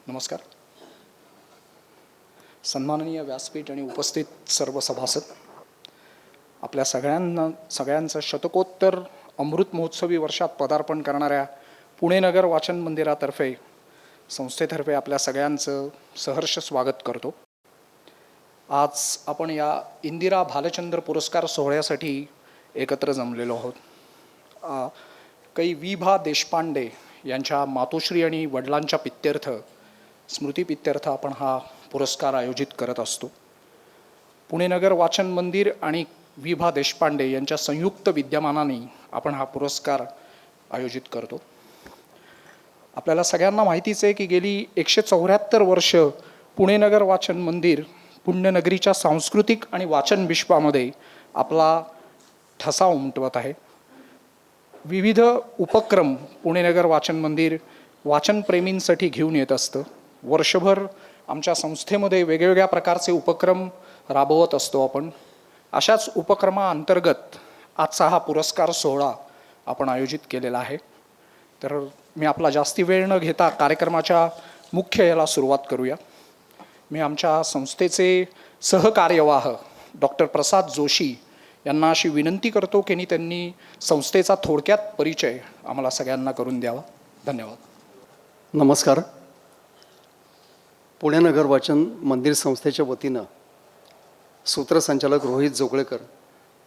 नमस्कार. सन्माननीय व्यासपीठ आणि उपस्थित सर्व सभासद, आपल्या सगळ्यांचं शतकोत्तर अमृत महोत्सवी वर्षात पदार्पण करणाऱ्या पुणे नगर वाचन मंदिरातर्फे संस्थेतर्फे आपल्या सगळ्यांचं सहर्ष स्वागत करतो. आज आपण या इंदिरा भालचंद्र पुरस्कार सोहळ्यासाठी एकत्र जमलेलो आहोत. वि. देशपांडे यांच्या मातोश्री आणि वडिलांच्या पित्यर्थ स्मृतिपित्यर्थ आपण हा पुरस्कार आयोजित करत असतो. पुणे नगर वाचन मंदिर आणि वि. देशपांडे यांच्या संयुक्त विद्यमानाने आपण हा पुरस्कार आयोजित करतो. आपल्याला सगळ्यांना माहितीच आहे की गेली 174 वर्ष पुणे नगर वाचन मंदिर पुण्यनगरीच्या सांस्कृतिक आणि वाचन विश्वामध्ये आपला ठसा उमटवत आहे. विविध उपक्रम पुणे नगर वाचन मंदिर वाचनप्रेमींसाठी घेऊन येत असतं. वर्षभर आमच्या संस्थेमध्ये वेगवेगळ्या प्रकारचे उपक्रम राबवत असतो आपण. अशाच उपक्रमाअंतर्गत आजचा हा पुरस्कार सोहळा आपण आयोजित केलेला आहे. तर मी आपला जास्ती वेळ न घेता कार्यक्रमाच्या मुख्य याला सुरुवात करूया. मी आमच्या संस्थेचे सहकार्यवाह डॉक्टर प्रसाद जोशी यांना अशी विनंती करतो की त्यांनी संस्थेचा थोडक्यात परिचय आम्हाला सगळ्यांना करून द्यावा. धन्यवाद. नमस्कार. पुणे नगर वाचन मंदिर संस्थेच्या वतीनं सूत्रसंचालक रोहित जोगळेकर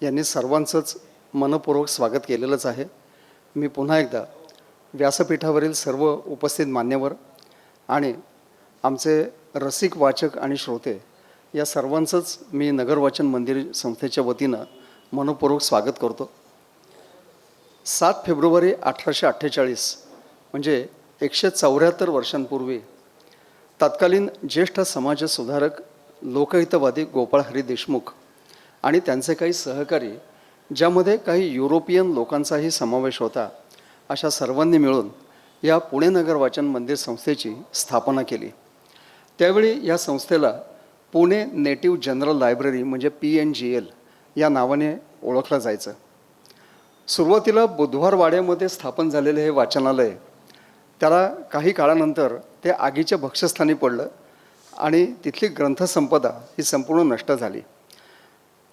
यांनी सर्वांचंच मनपूर्वक स्वागत केलेलंच आहे. मी पुन्हा एकदा व्यासपीठावरील सर्व उपस्थित मान्यवर आणि आमचे रसिक वाचक आणि श्रोते या सर्वांचंच मी नगर वाचन मंदिर संस्थेच्या वतीनं मनपूर्वक स्वागत करतो. 7 फेब्रुवारी 1848 म्हणजे 174 वर्षांपूर्वी तत्कालीन ज्येष्ठ समाजसुधारक लोकहितवादी गोपाळ हरी देशमुख आणि त्यांचे काही सहकारी, ज्यामध्ये काही युरोपियन लोकांचाही समावेश होता, अशा सर्वांनी मिळून या पुणे नगर वाचन मंदिर संस्थेची स्थापना केली. त्यावेळी या संस्थेला पुणे नेटिव्ह जनरल लायब्ररी म्हणजे PNGL या नावाने ओळखलं जायचं. सुरुवातीला बुधवारवाड्यामध्ये स्थापन झालेले हे वाचनालय त्याला काही काळानंतर ते आगीच्या भक्षस्थानी पडलं आणि तिथली ग्रंथसंपदा ही संपूर्ण नष्ट झाली.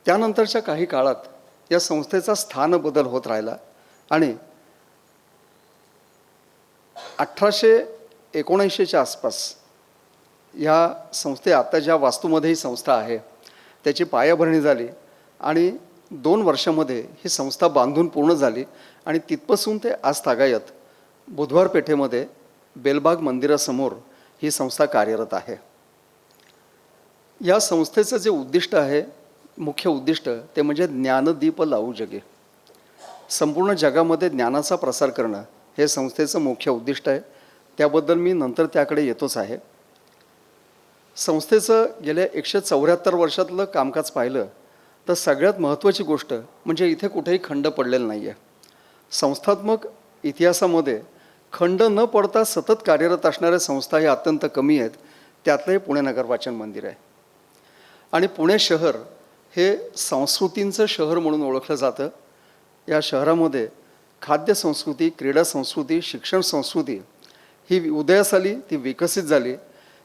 त्यानंतरच्या काही काळात या संस्थेचा स्थानबदल होत राहिला आणि 1879च्या आसपास या आता ज्या वास्तूमध्ये ही संस्था आहे त्याची पायाभरणी झाली आणि 2 वर्षामध्ये ही संस्था बांधून पूर्ण झाली आणि तिथपासून ते आज तागायत बुधवार पेठेमध्ये बेलबाग मंदिरासमोर ही संस्था कार्यरत आहे. या संस्थेचं जे उद्दिष्ट आहे, मुख्य उद्दिष्ट, ते म्हणजे ज्ञानदीप लावू जगे. संपूर्ण जगामध्ये ज्ञानाचा प्रसार करणं हे संस्थेचं मुख्य उद्दिष्ट आहे. त्याबद्दल मी नंतर त्याकडे येतोच आहे. संस्थेचं गेल्या 174 वर्षातलं कामकाज पाहिलं तर सगळ्यात महत्त्वाची गोष्ट म्हणजे इथे कुठेही खंड पडलेला नाही आहे. संस्थात्मक इतिहासामध्ये खंड न पडता सतत कार्यरत असणाऱ्या संस्था हे अत्यंत कमी आहेत. त्यातलं हे पुणे नगर वाचन मंदिर आहे. आणि पुणे शहर हे संस्कृतींचं शहर म्हणून ओळखलं जातं. या शहरामध्ये खाद्य संस्कृती, क्रीडा संस्कृती, शिक्षण संस्कृती ही उदयास आली, ती विकसित झाली.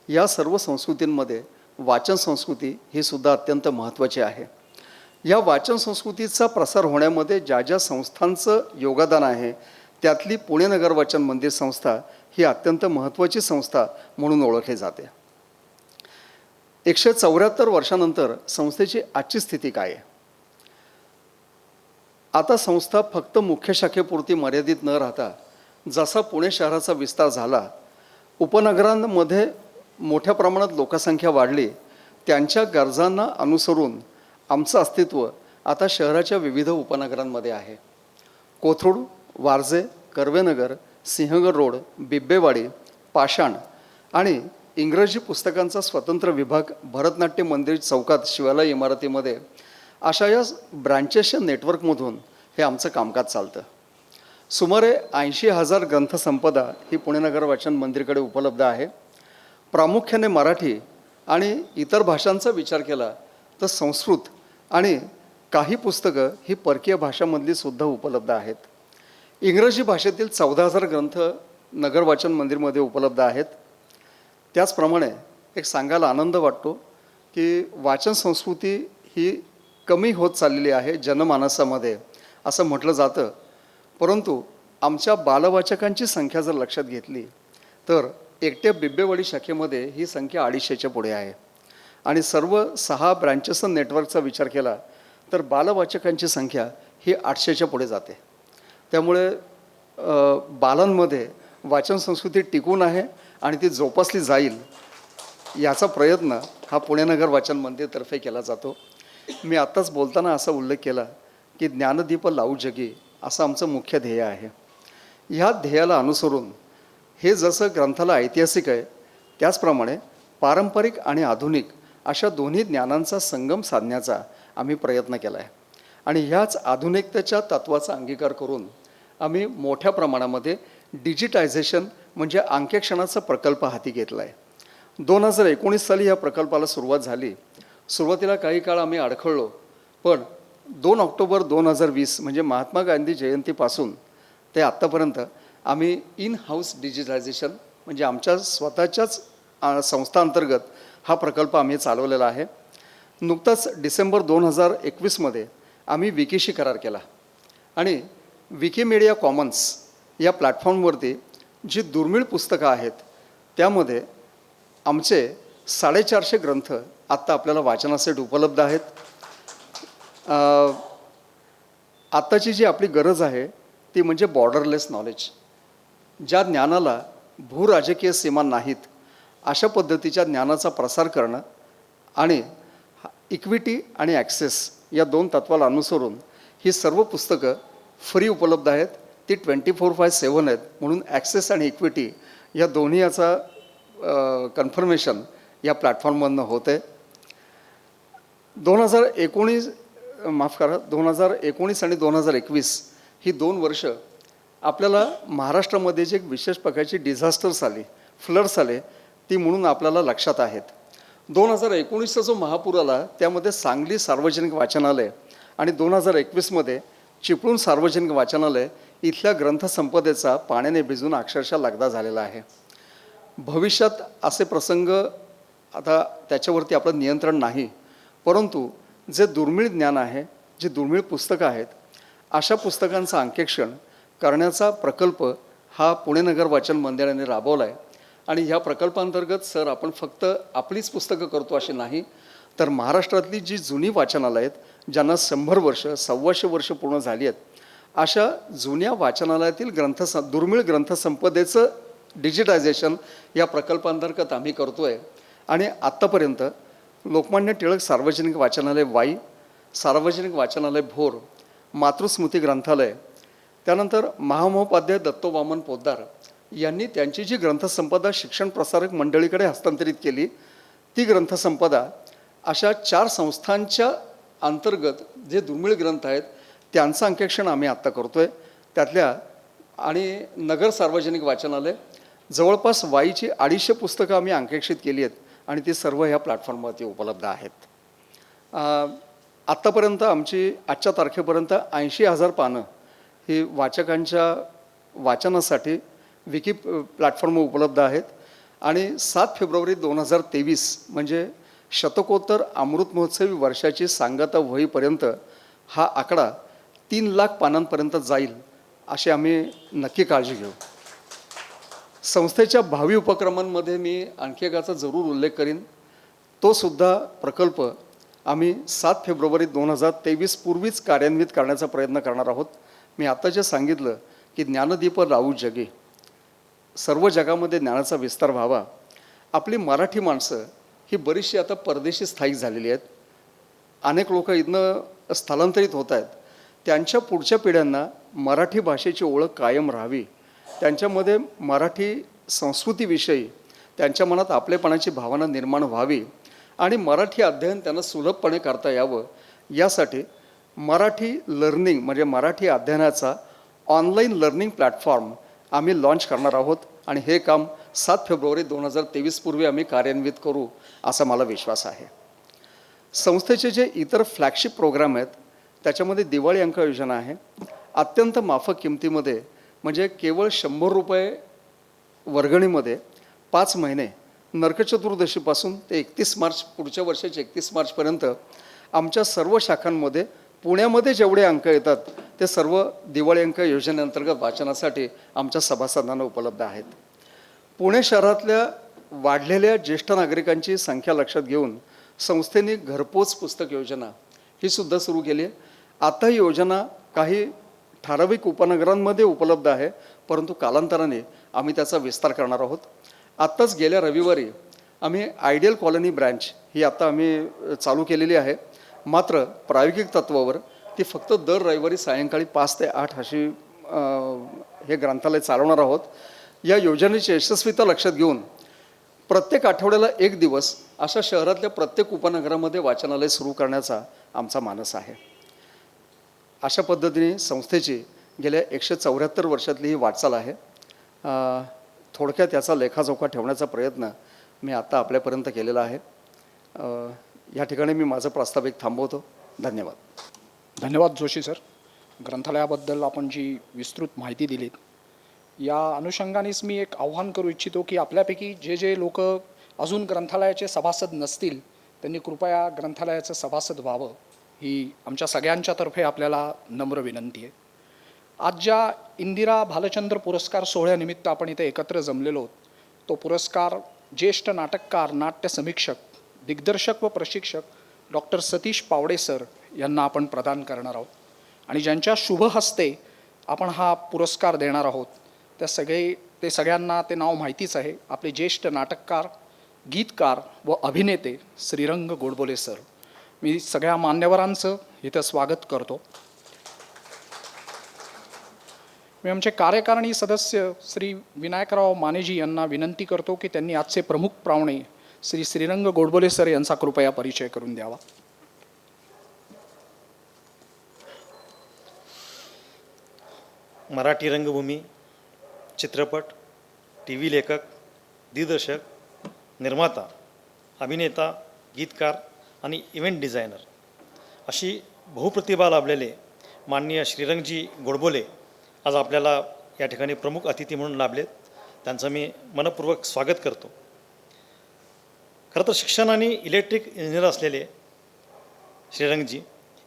या सर्व संस्कृतींमध्ये वाचन संस्कृती ही सुद्धा अत्यंत महत्त्वाची आहे. या वाचन संस्कृतीचा प्रसार होण्यामध्ये ज्या ज्या संस्थांचं योगदान आहे त्यातली पुणे नगर वाचन मंदिर संस्था ही अत्यंत महत्त्वाची संस्था म्हणून ओळखली जाते. 174 वर्षानंतर संस्थेची आजची स्थिती काय आहे? आता संस्था फक्त मुख्य शाखेपुरती मर्यादित न राहता जसा पुणे शहराचा विस्तार झाला, उपनगरांमध्ये मोठ्या प्रमाणात लोकसंख्या वाढली, त्यांच्या गरजांना अनुसरून आमचं अस्तित्व आता शहराच्या विविध उपनगरांमध्ये आहे. कोथरूड, वारजे, कर्वेनगर, सिंहगड रोड, बिब्बेवाडी, पाषाण आणि इंग्रजी पुस्तकांचा स्वतंत्र विभाग भरतनाट्य मंदिर चौकात शिवालय इमारतीमध्ये अशा या ब्रँचेसच्या नेटवर्कमधून हे आमचं कामकाज चालतं. सुमारे 80,000 ग्रंथसंपदा ही पुणे नगर वाचन मंदिरकडे उपलब्ध आहे. प्रामुख्याने मराठी आणि इतर भाषांचा विचार केला तर संस्कृत आणि काही पुस्तकं ही परकीय भाषांमधली सुद्धा उपलब्ध आहेत. इंग्रजी भाषेतील 14,000 ग्रंथ नगर वाचन मंदिरमध्ये उपलब्ध आहेत. त्याचप्रमाणे एक सांगायला आनंद वाटतो की वाचन संस्कृती ही कमी होत चाललेली आहे जनमानसामध्ये असं म्हटलं जातं. परंतु आमच्या बालवाचकांची संख्या जर लक्षात घेतली तर एकट्या बिब्बेवाडी शाखेमध्ये ही संख्या 250च्या पुढे आहे. आणि सर्व 6 ब्रँचेसचा नेटवर्कचा विचार केला तर बालवाचकांची संख्या ही 800च्या पुढे जाते. त्यामुळे बालांमध्ये वाचन संस्कृती टिकून आहे आणि ती जोपासली जाईल याचा प्रयत्न हा पुणेनगर वाचन मंदिरतर्फे केला जातो. मी आत्ताच बोलताना असा उल्लेख केला की ज्ञानदीप लावू जगी असं आमचं मुख्य ध्येय आहे. ह्या ध्येयाला अनुसरून हे जसं ग्रंथाला ऐतिहासिक आहे त्याचप्रमाणे पारंपरिक आणि आधुनिक अशा दोन्ही ज्ञानांचा संगम साधण्याचा आम्ही प्रयत्न केला आहे. आणि ह्याच आधुनिकतेच्या तत्त्वाचा अंगीकार करून आम्ही मोठ्या प्रमाणामध्ये डिजिटायझेशन म्हणजे अंकेक्षणाचा प्रकल्प हाती घेतला आहे. 2019 साली या प्रकल्पाला सुरुवात झाली. सुरुवातीला काही काळ आम्ही अडखळलो, पण 2 ऑक्टोबर 2020 म्हणजे महात्मा गांधी जयंतीपासून ते आत्तापर्यंत आम्ही इन हाऊस डिजिटायझेशन म्हणजे आमच्या स्वतःच्याच संस्थांतर्गत हा प्रकल्प आम्ही चालवलेला आहे. नुकताच डिसेंबर 2021मध्ये आम्ही विकीशी करार केला आणि विकिमीडिया कॉमन्स या प्लॅटफॉर्मवरती जी दुर्मिळ पुस्तकं आहेत त्यामध्ये आमचे 450 ग्रंथ आत्ता आपल्याला वाचनासाठी उपलब्ध आहेत. आत्ताची जी आपली गरज आहे ती म्हणजे बॉर्डरलेस नॉलेज. ज्या ज्ञानाला भूराजकीय सीमा नाहीत अशा पद्धतीच्या ज्ञानाचा प्रसार करणं आणि इक्विटी आणि ॲक्सेस या 2 तत्वाला अनुसरून ही सर्व पुस्तकं फ्री उपलब्ध आहेत. ती 24/7 आहेत. म्हणून ॲक्सेस आणि इक्विटी या दोन्ही याचा कन्फर्मेशन या प्लॅटफॉर्ममधनं होतं आहे. 2019 आणि 2021 ही 2 वर्ष आपल्याला महाराष्ट्रामध्ये जे एक विशेष प्रकारची डिझास्टर्स आली, फ्लड्स आले, ती म्हणून आपल्याला लक्षात आहेत. 2019चा जो महापूर आला त्यामध्ये सांगली सार्वजनिक वाचनालय आणि 2021मध्ये चिपळूण सार्वजनिक वाचनालय इथल्या ग्रंथसंपदेचा पाण्याने भिजून अक्षरशः लगदा झालेला आहे. भविष्यात असे प्रसंग आता त्याच्यावरती आपलं नियंत्रण नाही, परंतु जे दुर्मिळ ज्ञान आहे, जी दुर्मिळ पुस्तकं आहेत, अशा पुस्तकांचं अंकेक्षण करण्याचा प्रकल्प हा पुणेनगर वाचन मंदिराने राबवला आहे. आणि ह्या प्रकल्पांतर्गत सर आपण फक्त आपलीच पुस्तकं करतो अशी नाही, तर महाराष्ट्रातली जी जुनी वाचनालय आहेत ज्यांना 100 वर्ष 125 वर्ष पूर्ण झाली आहेत अशा जुन्या वाचनालयातील दुर्मिळ ग्रंथसंपदेचं डिजिटायझेशन या प्रकल्पांतर्गत आम्ही करतो आहे. आणि आत्तापर्यंत लोकमान्य टिळक सार्वजनिक वाचनालय वाई, सार्वजनिक वाचनालय भोर, मातृस्मृती ग्रंथालय, त्यानंतर महामहोपाध्याय दत्तोवामन पोद्दार यांनी त्यांची जी ग्रंथसंपदा शिक्षण प्रसारक मंडळीकडे हस्तांतरित केली ती ग्रंथसंपदा अशा 4 संस्थांच्या अंतर्गत जे दुर्मिळ ग्रंथ आहेत त्यांचं अंकेक्षण आम्ही आत्ता करतो आहे. त्यातल्या आणि नगर सार्वजनिक वाचनालय जवळपास वाईची 250 पुस्तकं आम्ही अंकेक्षित केली आहेत आणि ती सर्व ह्या प्लॅटफॉर्मवरती उपलब्ध आहेत. आत्तापर्यंत आमची आजच्या तारखेपर्यंत 80,000 पानं ही वाचकांच्या वाचनासाठी विकी प्लॅटफॉर्म उपलब्ध आहेत. आणि 7 फेब्रुवारी 2023 म्हणजे शतकोत्तर अमृत महोत्सवी वर्षाची सांगता होईपर्यंत हा आकडा 3 लाख पानांपर्यंत जाईल अशी आम्ही नक्की काळजी घेऊ. संस्थेच्या भावी उपक्रमांमध्ये मी आणखी एकाचा जरूर उल्लेख करीन. तो सुद्धा प्रकल्प आम्ही 7 फेब्रुवारी 2023 पूर्वीच कार्यान्वित करण्याचा प्रयत्न करणार आहोत. मी आता जे सांगितलं की ज्ञानदीप लावू जगी, सर्व जगामध्ये ज्ञानाचा विस्तार व्हावा. आपली मराठी माणसं ही बरीचशी आता परदेशी स्थायिक झालेली आहेत. अनेक लोक इथनं स्थलांतरित होत आहेत. त्यांच्या पुढच्या पिढ्यांना मराठी भाषेची ओळख कायम राहावी, त्यांच्यामध्ये मराठी संस्कृतीविषयी त्यांच्या मनात आपलेपणाची भावना निर्माण व्हावी आणि मराठी अध्ययन त्यांना सुलभपणे करता यावं, यासाठी मराठी लर्निंग म्हणजे मराठी अध्ययनाचा ऑनलाईन लर्निंग प्लॅटफॉर्म आम्ही लॉन्च करणार आहोत. आणि हे काम 7 फेब्रुवारी 2023 पूर्वी आम्ही कार्यान्वित करू असा मला विश्वास आहे. संस्थेचे जे इतर फ्लॅगशिप प्रोग्राम आहेत त्याच्यामध्ये दिवाळी अंक योजना आहे. अत्यंत माफक किमतीमध्ये म्हणजे केवळ 100 रुपये वर्गणीमध्ये 5 महिने नरक चतुर्दशीपासून ते 31 मार्च, पुढच्या वर्षाचे 31 मार्चपर्यंत आमच्या सर्व शाखांमध्ये पुण्यामध्ये जेवढे अंक येतात ते सर्व दिवाळी अंक योजनेअंतर्गत वाचनासाठी आमच्या सभासदांना उपलब्ध आहेत. पुणे शहरातल्या वाढलेल्या ज्येष्ठ नागरिकांची संख्या लक्षात घेऊन संस्थेने घरपोच पुस्तक योजना ही सुद्धा सुरू केली आहे. आता ही योजना काही ठराविक उपनगरांमध्ये उपलब्ध आहे, परंतु कालांतराने आम्ही त्याचा विस्तार करणार आहोत. आत्ताच गेल्या रविवारी आम्ही आयडियल कॉलनी ब्रँच ही आता आम्ही चालू केलेली आहे. मात्र प्रायोगिक तत्वावर ती फक्त दर रविवारी सायंकाळी 5 ते 8 अशी हे ग्रंथालय चालवणार आहोत. या योजनेची यशस्वीता लक्षात घेऊन प्रत्येक आठवड्याला 1 दिवस अशा शहरातल्या प्रत्येक उपनगरामध्ये वाचनालय सुरू करण्याचा आमचा मानस आहे. अशा पद्धतीने संस्थेची गेल्या 174 वर्षातली ही वाटचाल आहे. थोडक्यात याचा लेखाजोखा ठेवण्याचा प्रयत्न मी आत्ता आपल्यापर्यंत केलेला आहे. या ठिकाणी मी माझं प्रास्ताविक थांबवतो. धन्यवाद. धन्यवाद जोशी सर. ग्रंथालयाबद्दल आपण जी विस्तृत माहिती दिलीत, या अनुषंगानेच मी एक आव्हान करू इच्छितो की आपल्यापैकी जे लोक अजून ग्रंथालयाचे सभासद नसतील त्यांनी कृपया ग्रंथालयाचं सभासद व्हावं, ही आमच्या सगळ्यांच्यातर्फे आपल्याला नम्र विनंती आहे. आज ज्या इंदिरा भालचंद्र पुरस्कार सोहळ्यानिमित्त आपण इथे एकत्र जमलेलो आहोत, तो पुरस्कार ज्येष्ठ नाटककार, नाट्य समीक्षक, दिग्दर्शक व प्रशिक्षक डॉक्टर सतीश पावडे सर यांना आपण प्रदान करणार आहोत. आणि ज्यांच्या शुभ हस्ते आपण हा पुरस्कार देणार आहोत ते सगळ्यांना ते नाव माहितीच आहे. आपले ज्येष्ठ नाटककार, गीतकार व अभिनेते श्रीरंग गोडबोले सर. मी सगळ्या मान्यवरांचं इथं स्वागत करतो. मी आमचे कार्यकारिणी सदस्य श्री विनायकराव मानेजी यांना विनंती करतो की त्यांनी आजचे प्रमुख पाहुणे श्री श्रीरंग गोडबोले सर यांचा कृपया परिचय करून द्यावा. मराठी रंगभूमी, चित्रपट, TV लेखक, दिग्दर्शक, निर्माता, अभिनेता, गीतकार आणि इव्हेंट डिझायनर अशी बहुप्रतिभा लाभलेले माननीय श्रीरंगजी गोडबोले आज आपल्याला या ठिकाणी प्रमुख अतिथी म्हणून लाभलेत. त्यांचं मी मनपूर्वक स्वागत करतो. खरं तर शिक्षण आणि इलेक्ट्रिक इंजिनियर असलेले श्रीरंगजी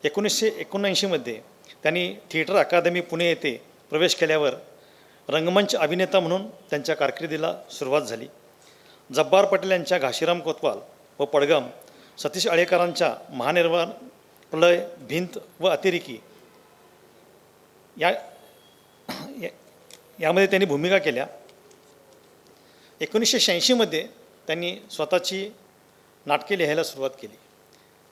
1979मध्ये त्यांनी थिएटर अकादमी पुणे येथे प्रवेश केल्यावर रंगमंच अभिनेता म्हणून त्यांच्या कारकिर्दीला सुरुवात झाली. जब्बार पटेल यांच्या घाशीराम कोतवाल व पडगम, सतीश आळेकरांच्या महानिर्वाण, प्रलय, भिंत व अतिरेकी यामध्ये त्यांनी भूमिका केल्या. 1986मध्ये त्यांनी स्वतःची नाटके लिहायला सुरुवात केली.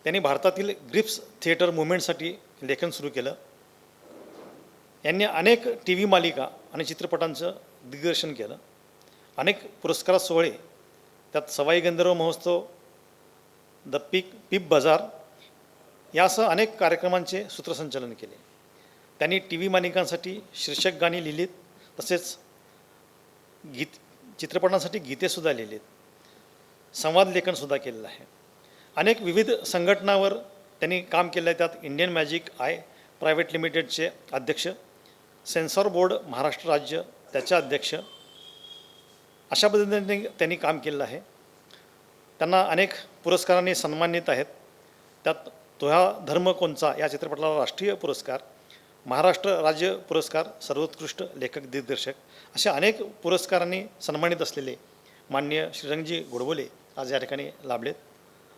त्यांनी भारतातील ग्रिप्स थिएटर मुवमेंटसाठी लेखन सुरू केलं. यांनी अनेक TV मालिका आणि चित्रपटांचं दिग्दर्शन केलं. अनेक पुरस्कार सोहळे, त्यात सवाई गंधर्व महोत्सव, द पीप बाजार यासह अनेक कार्यक्रमांचे सूत्रसंचालन केले. त्यांनी TV मालिकांसाठी शीर्षक गाणी लिहिलीत, तसेच चित्रपटांसाठी गीतेसुद्धा लिहिलीत. संवाद लेखनसुद्धा केलेलं आहे. अनेक विविध संघटनावर त्यांनी काम केलं आहे. त्यात इंडियन मॅजिक आय प्रायव्हेट लिमिटेडचे अध्यक्ष, सेन्सॉर बोर्ड महाराष्ट्र राज्य त्याचे अध्यक्ष, अशा पद्धतीने त्यांनी काम केलेलं आहे. त्यांना अनेक पुरस्कारांनी सन्मानित आहेत. त्यात तुझा धर्म कोणचा या चित्रपटाला राष्ट्रीय पुरस्कार, महाराष्ट्र राज्य पुरस्कार सर्वोत्कृष्ट लेखक दिग्दर्शक अशा अनेक पुरस्कारांनी सन्मानित असलेले माननीय श्रीरंगजी गोडबोले आज या ठिकाणी लाभलेत.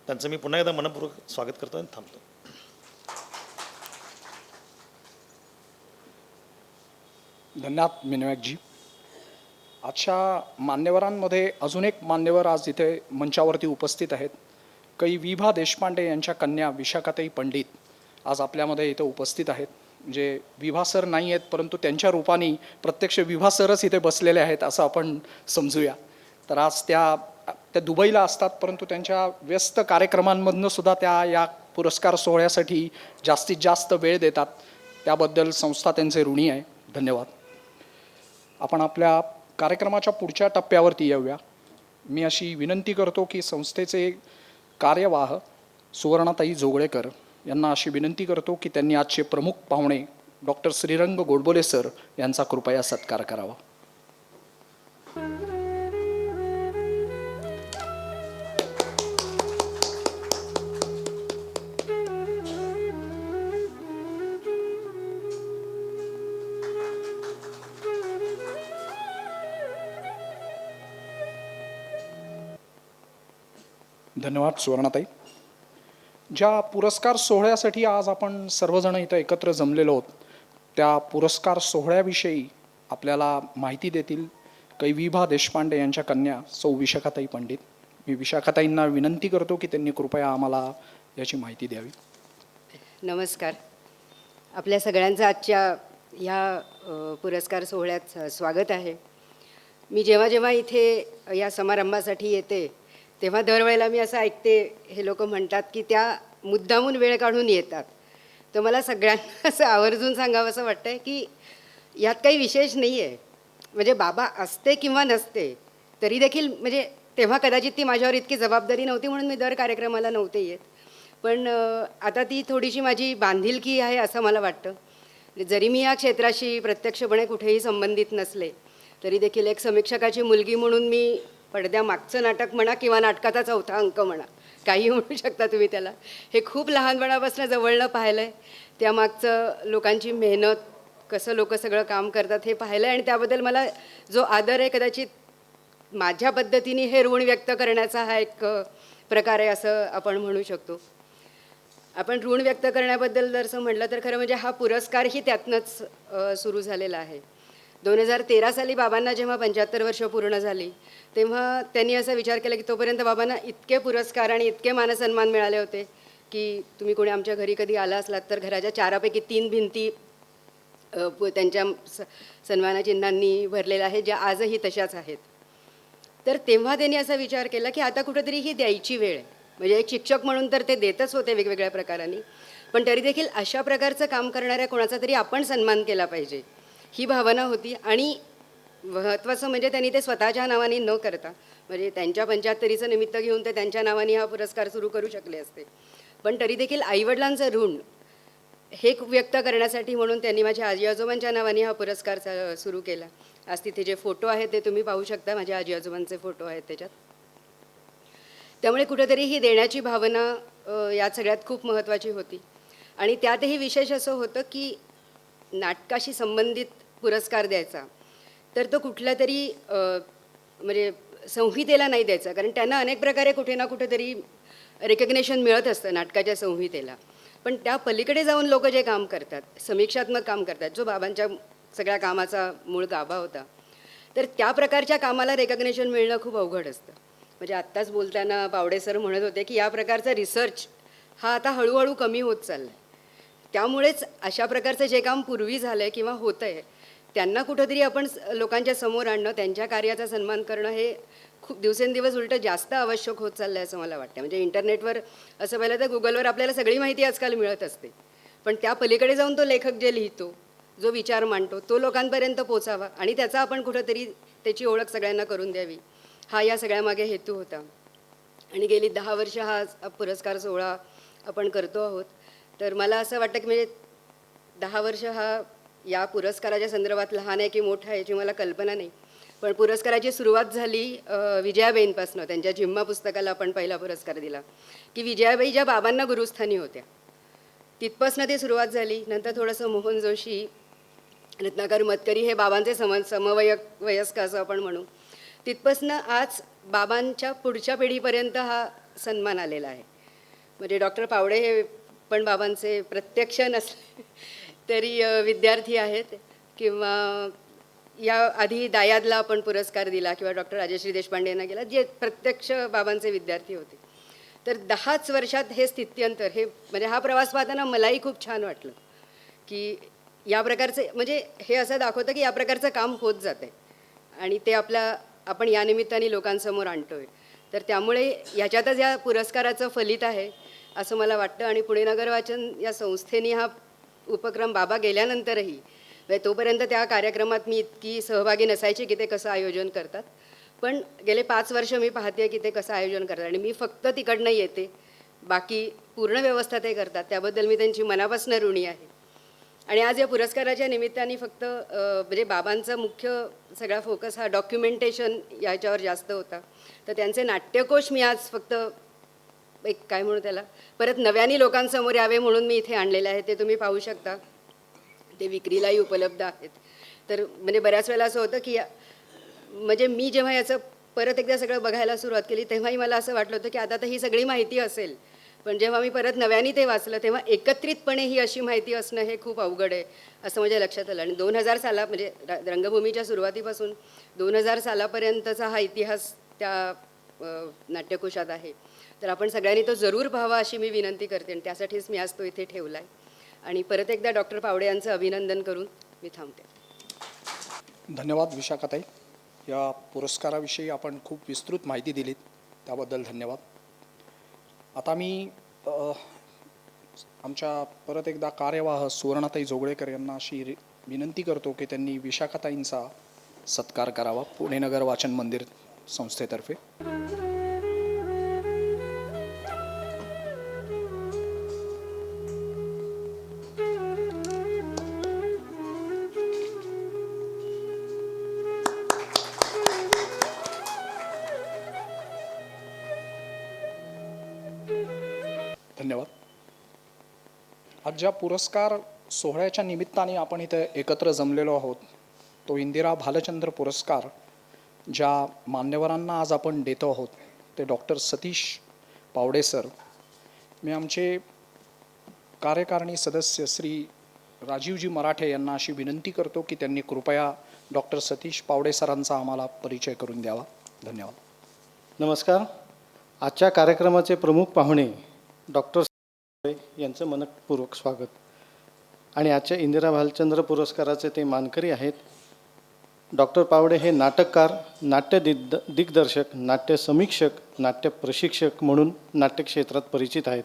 त्यांचं मी पुन्हा एकदा मनपूर्वक स्वागत करतो आणि थांबतो. धन्यवाद विनायकजी. आजच्या मान्यवरांमध्ये अजून एक मान्यवर आज इथे मंचावरती उपस्थित आहेत. विभा देशपांडे यांच्या कन्या विशाखाताई पंडित आज आपल्यामध्ये इथे उपस्थित आहेत. म्हणजे विभा सर नाही आहेत, परंतु त्यांच्या रूपाने प्रत्यक्ष विभा सरच इथे बसलेले आहेत असं आपण समजूया. तर आज त्या दुबईला असतात, परंतु त्यांच्या व्यस्त कार्यक्रमांमधनं सुद्धा त्या या पुरस्कार सोहळ्यासाठी जास्तीत जास्त वेळ देतात. त्याबद्दल संस्था त्यांचे ऋणी आहे. धन्यवाद. आपण आपल्या कार्यक्रमाच्या पुढच्या टप्प्यावरती येऊया. मी अशी विनंती करतो की संस्थेचे कार्यवाह सुवर्णाताई जोगळेकर यांना अशी विनंती करतो की त्यांनी आजचे प्रमुख पाहुणे डॉक्टर श्रीरंग गोडबोले सर यांचा कृपया सत्कार करावा. धन्यवाद सुवर्णाताई. ज्या पुरस्कार सोहळ्यासाठी आज आपण सर्वजण इथं एकत्र जमलेलो आहोत त्या पुरस्कार सोहळ्याविषयी आपल्याला माहिती देतील कै विभा देशपांडे यांच्या कन्या सौ विशाखाताई पंडित. मी विशाखाताईंना विनंती करतो की त्यांनी कृपया आम्हाला याची माहिती द्यावी. नमस्कार. आपल्या सगळ्यांचं आजच्या ह्या पुरस्कार सोहळ्यात स्वागत आहे. मी जेव्हा जेव्हा इथे या समारंभासाठी येते तेव्हा दरवेळेला मी असं ऐकते, हे लोक म्हणतात की त्या मुद्दामून वेळ काढून येतात. तर मला सगळ्यांना असं आवर्जून सांगावं असं वाटतं की यात काही विशेष नाही आहे. म्हणजे बाबा असते किंवा नसते तरी देखील म्हणजे तेव्हा कदाचित ती माझ्यावर इतकी जबाबदारी नव्हती म्हणून मी दर कार्यक्रमाला नव्हते येत. पण आता ती थोडीशी माझी बांधिलकी आहे असं मला वाटतं. जरी मी या क्षेत्राशी प्रत्यक्षपणे कुठेही संबंधित नसले तरी देखील एक समीक्षकाची मुलगी म्हणून मी पडद्यामागचं नाटक म्हणा किंवा नाटकाचा चौथा अंक म्हणा, काही म्हणू शकता तुम्ही त्याला, हे खूप लहानपणापासून जवळनं पाहिलं आहे. त्यामागचं लोकांची मेहनत, कसं लोक सगळं काम करतात हे पाहिलं आहे. आणि त्याबद्दल मला जो आदर आहे, कदाचित माझ्या पद्धतीने हे ऋण व्यक्त करण्याचा हा एक प्रकार आहे असं आपण म्हणू शकतो. आपण ऋण व्यक्त करण्याबद्दल जर असं म्हटलं तर खरं म्हणजे हा पुरस्कारही त्यातनंच सुरू झालेला आहे. 2013 साली बाबांना जेव्हा 75 वर्ष पूर्ण झाली तेव्हा त्यांनी असा विचार केला की तोपर्यंत बाबांना इतके पुरस्कार आणि इतके मानसन्मान मिळाले होते की तुम्ही कोणी आमच्या घरी कधी आला असलात तर घराच्या 4पैकी 3 भिंती त्यांच्या सन्मानचिन्हांनी भरलेल्या आहेत, ज्या आजही तशाच आहेत. तर तेव्हा त्यांनी असा विचार केला की आता कुठेतरी ही द्यायची वेळ आहे. म्हणजे एक शिक्षक म्हणून तर ते देतच होते वेगवेगळ्या प्रकारांनी, पण तरी देखील अशा प्रकारचं काम करणाऱ्या कोणाचा तरी आपण सन्मान केला पाहिजे ही भावना होती. आणि महत्त्वाचं म्हणजे त्यांनी ते स्वतःच्या नावाने न करता, म्हणजे त्यांच्या 75चं निमित्त घेऊन ते त्यांच्या नावाने हा पुरस्कार सुरू करू शकले असते, पण तरी देखील आईवडिलांचं ऋण हे व्यक्त करण्यासाठी म्हणून त्यांनी माझ्या आजी आजोबांच्या नावाने हा पुरस्कार सुरू केला. आज तिथे जे फोटो आहेत ते तुम्ही पाहू शकता, माझ्या आजी आजोबांचे फोटो आहेत त्याच्यात. त्यामुळे कुठेतरी ही देण्याची भावना यात सगळ्यात खूप महत्त्वाची होती. आणि त्यातही विशेष असं होतं की नाटकाशी संबंधित पुरस्कार द्यायचा तर तो कुठल्या तरी म्हणजे संहितेला नाही द्यायचा, कारण त्यांना अनेक प्रकारे कुठे ना कुठेतरी रिकग्नेशन मिळत असतं नाटकाच्या संहितेला. पण त्या पलीकडे जाऊन लोक जे काम करतात, समीक्षात्मक काम करतात, जो बाबांच्या सगळ्या कामाचा मूळ गाभा होता, तर त्या प्रकारच्या कामाला रेकग्नेशन मिळणं खूप अवघड असतं. म्हणजे आत्ताच बोलताना पावडे सर म्हणत होते की या प्रकारचा रिसर्च हा आता हळूहळू कमी होत चालला आहे. त्यामुळेच अशा प्रकारचं जे काम पूर्वी झालं आहे किंवा होतं आहे त्यांना कुठंतरी आपण लोकांच्या समोर आणणं, त्यांच्या कार्याचा सन्मान करणं हे खूप दिवसेंदिवस उलटं जास्त आवश्यक होत चाललं आहे असं मला वाटतं. म्हणजे इंटरनेटवर असं पाहिलं तर गुगलवर आपल्याला सगळी माहिती आजकाल मिळत असते, पण त्या पलीकडे जाऊन तो लेखक जे लिहितो, जो विचार मांडतो, तो लोकांपर्यंत पोचावा आणि त्याचा आपण कुठंतरी त्याची ओळख सगळ्यांना करून द्यावी, हा या सगळ्यामागे हेतू होता. आणि गेली 10 वर्ष हा पुरस्कार सोहळा आपण करतो आहोत. तर मला असं वाटतं की म्हणजे 10 वर्ष हा या पुरस्काराच्या संदर्भात लहान आहे की मोठा आहे याची मला कल्पना नाही, पण पुरस्काराची सुरुवात झाली विजयाबाईंपासून. त्यांच्या जिम्मा पुस्तकाला आपण पहिला पुरस्कार दिला की विजयाबाई ज्या बाबांना गुरुस्थानी होत्या तिथपासून ती सुरुवात झाली. नंतर थोडंसं मोहन जोशी, रत्नाकर मतकरी हे बाबांचे वयस्क असं आपण म्हणू, तिथपासून आज बाबांच्या पुढच्या पिढीपर्यंत हा सन्मान आलेला आहे. म्हणजे डॉक्टर पावडे हे पण बाबांचे प्रत्यक्ष नसले तरी विद्यार्थी आहेत, किंवा या आधी दायादला आपण पुरस्कार दिला किंवा डॉक्टर राजश्री देशपांडे यांना गेला, जे प्रत्यक्ष बाबांचे विद्यार्थी होते. तर 10च वर्षात हे स्थित्यंतर, हे म्हणजे हा प्रवास पाहताना मलाही खूप छान वाटलं की या प्रकारचे, म्हणजे हे असं दाखवतं की या प्रकारचं काम होत जातं आहे आणि ते आपण या निमित्ताने लोकांसमोर आणतो आहे. तर त्यामुळे ह्याच्यातच या पुरस्काराचं फलित आहे असं मला वाटतं. आणि पुणे नगर वाचन या संस्थेने हा उपक्रम बाबा गेल्यानंतरही, तोपर्यंत त्या कार्यक्रमात मी इतकी सहभागी नसायची की ते कसं आयोजन करतात, पण गेले 5 वर्ष मी पाहते की ते कसं आयोजन करतात आणि मी फक्त तिकडनं येते, बाकी पूर्ण व्यवस्था ते करतात. त्याबद्दल मी त्यांची मनापासून ऋणी आहे. आणि आज या पुरस्काराच्या निमित्ताने फक्त म्हणजे बाबांचा मुख्य सगळा फोकस हा डॉक्युमेंटेशन याच्यावर जास्त होता. तर त्यांचे नाट्यकोश मी आज फक्त एक काय म्हणू त्याला, परत नव्याने लोकांसमोर यावे म्हणून मी इथे आणलेले आहे. ते तुम्ही पाहू शकता, ते विक्रीलाही उपलब्ध आहेत. तर म्हणजे बऱ्याच वेळेला असं होतं की म्हणजे मी जेव्हा याचं परत एकदा सगळं बघायला सुरुवात केली तेव्हाही मला असं वाटलं होतं की आता तर ही सगळी माहिती असेल, पण जेव्हा मी परत नव्याने ते वाचलं तेव्हा एकत्रितपणे ही अशी माहिती असणं हे खूप अवघड आहे असं माझ्या लक्षात आलं. आणि 2000 साला म्हणजे रंगभूमीच्या सुरुवातीपासून 2000 सालापर्यंतचा हा इतिहास त्या नाट्यकोशात आहे. तर आपण सगळ्यांनी तो जरूर पाहावा अशी मी विनंती करते आणि त्यासाठीच मी आज तो इथे ठेवला आहे. आणि परत एकदा डॉक्टर पावडे यांचं अभिनंदन करून मी थांबते. धन्यवाद विशाखाताई. या पुरस्काराविषयी आपण खूप विस्तृत माहिती दिलीत, त्याबद्दल धन्यवाद. आता मी आमच्या परत एकदा कार्यवाह सुवर्णाताई जोगळेकर यांना अशी विनंती करतो की त्यांनी विशाखाताईंचा सत्कार करावा पुणे नगर वाचन मंदिर संस्थेतर्फे. धन्यवाद. आज ज्या पुरस्कार सोहळ्याच्या निमित्ताने आपण इथे एकत्र जमलेलो आहोत तो इंदिरा भालचंद्र पुरस्कार ज्या मान्यवरांना आज आपण देतो आहोत ते डॉक्टर सतीश पावडे सर. मी आमचे कार्यकारिणी सदस्य श्री राजीवजी मराठे यांना अशी विनंती करतो की त्यांनी कृपया डॉक्टर सतीश पावडे सरांचा आम्हाला परिचय करून द्यावा. धन्यवाद. नमस्कार. आजच्या कार्यक्रमाचे प्रमुख पाहुणे डॉक्टर यांचं मनपूर्वक स्वागत. आणि आजच्या इंदिरा भालचंद्र पुरस्काराचे ते मानकरी आहेत. डॉक्टर पावडे हे नाटककार, दिग्दर्शक, नाट्य समीक्षक, नाट्य प्रशिक्षक म्हणून नाट्यक्षेत्रात परिचित आहेत.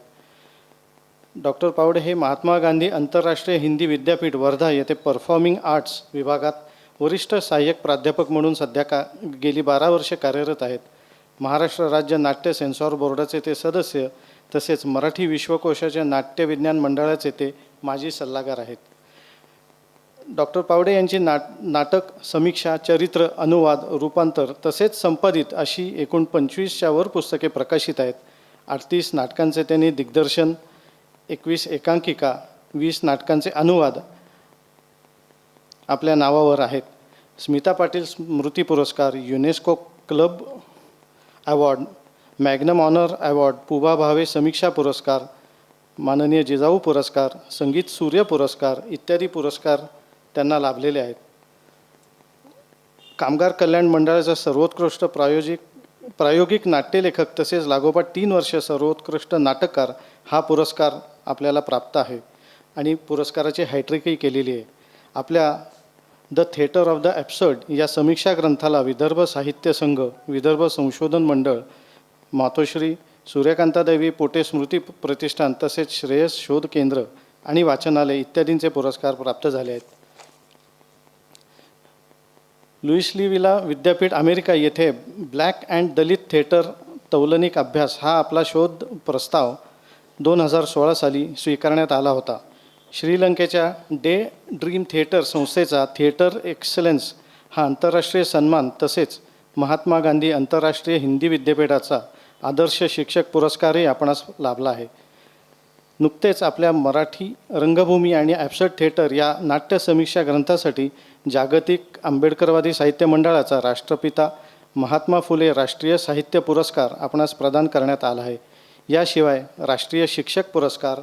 डॉक्टर पावडे हे महात्मा गांधी आंतरराष्ट्रीय हिंदी विद्यापीठ वर्धा येथे परफॉर्मिंग आर्ट्स विभागात वरिष्ठ सहाय्यक प्राध्यापक म्हणून सध्या गेली 12 वर्षे कार्यरत आहेत. महाराष्ट्र राज्य नाट्य सेन्सॉर बोर्डाचे ते सदस्य, तसेच मराठी विश्वकोशाच्या नाट्य विज्ञान मंडळाचे ते माजी सल्लागार आहेत. डॉक्टर पावडे यांची नाटक समीक्षा, चरित्र, अनुवाद, रूपांतर तसेच संपादित अशी एकूण 25च्या वर पुस्तके प्रकाशित आहेत. 38 नाटकांचे त्यांनी दिग्दर्शन, 21 एकांकिका, 20 नाटकांचे अनुवाद आपल्या नावावर आहेत. स्मिता पाटील स्मृती पुरस्कार, UNESCO club award, magnum honour award, पुबा भावे समीक्षा पुरस्कार, माननीय जिजाऊ पुरस्कार, संगीत सूर्य पुरस्कार इत्यादी पुरस्कार त्यांना लाभलेले आहेत. कामगार कल्याण मंडळाचा सर्वोत्कृष्ट प्रायोगिक नाट्यलेखक तसेच लागोपाठ 3 वर्ष सर्वोत्कृष्ट नाटककार हा पुरस्कार आपल्याला प्राप्त आहे आणि पुरस्काराची हॅट्रिकही केलेली आहे. आपल्या the theatre of the absurd या समीक्षा ग्रंथाला विदर्भ साहित्य संघ, विदर्भ संशोधन मंडळ, मातोश्री सूर्यकांतादेवी पोटे स्मृती प्रतिष्ठान तसेच श्रेयस शोध केंद्र आणि वाचनालय इत्यादींचे पुरस्कार प्राप्त झाले आहेत. लुईस ली विला विद्यापीठ अमेरिका येथे ब्लॅक अँड दलित थिएटर तौलनिक अभ्यास हा आपला शोध प्रस्ताव 2016 साली स्वीकारण्यात आला होता. श्रीलंकेच्या डे ड्रीम थिएटर संस्थेचा थिएटर एक्सलन्स हा आंतरराष्ट्रीय सन्मान तसेच महात्मा गांधी आंतरराष्ट्रीय हिंदी विद्यापीठाचा आदर्श शिक्षक पुरस्कारही आपणास लाभला आहे. नुकतेच आपल्या मराठी रंगभूमी आणि ॲब्सर्ड थिएटर या नाट्य समीक्षा ग्रंथासाठी जागतिक आंबेडकरवादी साहित्य मंडळाचा राष्ट्रपिता महात्मा फुले राष्ट्रीय साहित्य पुरस्कार आपणास प्रदान करण्यात आला आहे. याशिवाय राष्ट्रीय शिक्षक पुरस्कार,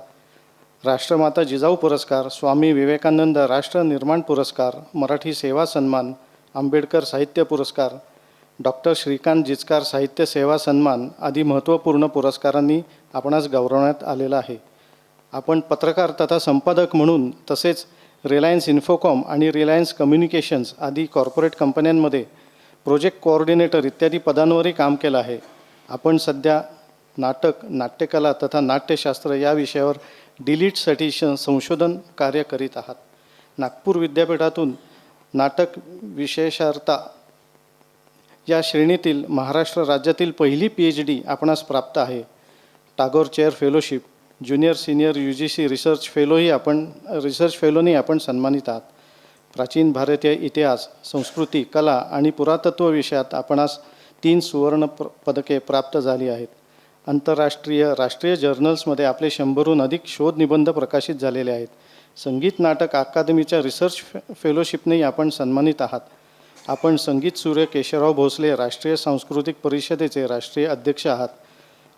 राष्ट्रमाता जिजाऊ पुरस्कार, स्वामी विवेकानंद राष्ट्र निर्माण पुरस्कार, मराठी सेवा सन्मान, आंबेडकर साहित्य पुरस्कार, डॉक्टर श्रीकांत जिचकार साहित्य सेवा सन्मान आदी महत्त्वपूर्ण पुरस्कारांनी आपणास गौरवण्यात आलेला आहे. आपण पत्रकार तथा संपादक म्हणून तसेच रिलायन्स इन्फोकॉम आणि रिलायन्स कम्युनिकेशन्स आदी कॉर्पोरेट कंपन्यांमध्ये प्रोजेक्ट कोऑर्डिनेटर इत्यादी पदांवरही काम केलं आहे. आपण सध्या नाटक, नाट्यकला तथा नाट्यशास्त्र या विषयावर डिलीटसाठी संशोधन कार्य करीत आहात. नागपूर विद्यापीठातून नाटक विशेषार्हता या श्रेणीतील महाराष्ट्र राज्यातील पहिली PhD आपणास प्राप्त आहे. Tagore chair fellowship, junior senior UGC research felony आपण सन्मानित आहात. प्राचीन भारतीय इतिहास, संस्कृती, कला आणि पुरातत्व विषयात आपणास 3 सुवर्ण पदके प्राप्त झाली आहेत. आंतरराष्ट्रीय राष्ट्रीय जर्नल्समध्ये आपले 100हून अधिक शोध निबंध प्रकाशित झालेले आहेत. संगीत नाटक अकादमीच्या रिसर्च फेलोशिपनेही आपण सन्मानित आहात. आपण संगीत सूर्य केशवराव भोसले राष्ट्रीय सांस्कृतिक परिषदेचे राष्ट्रीय अध्यक्ष आहात.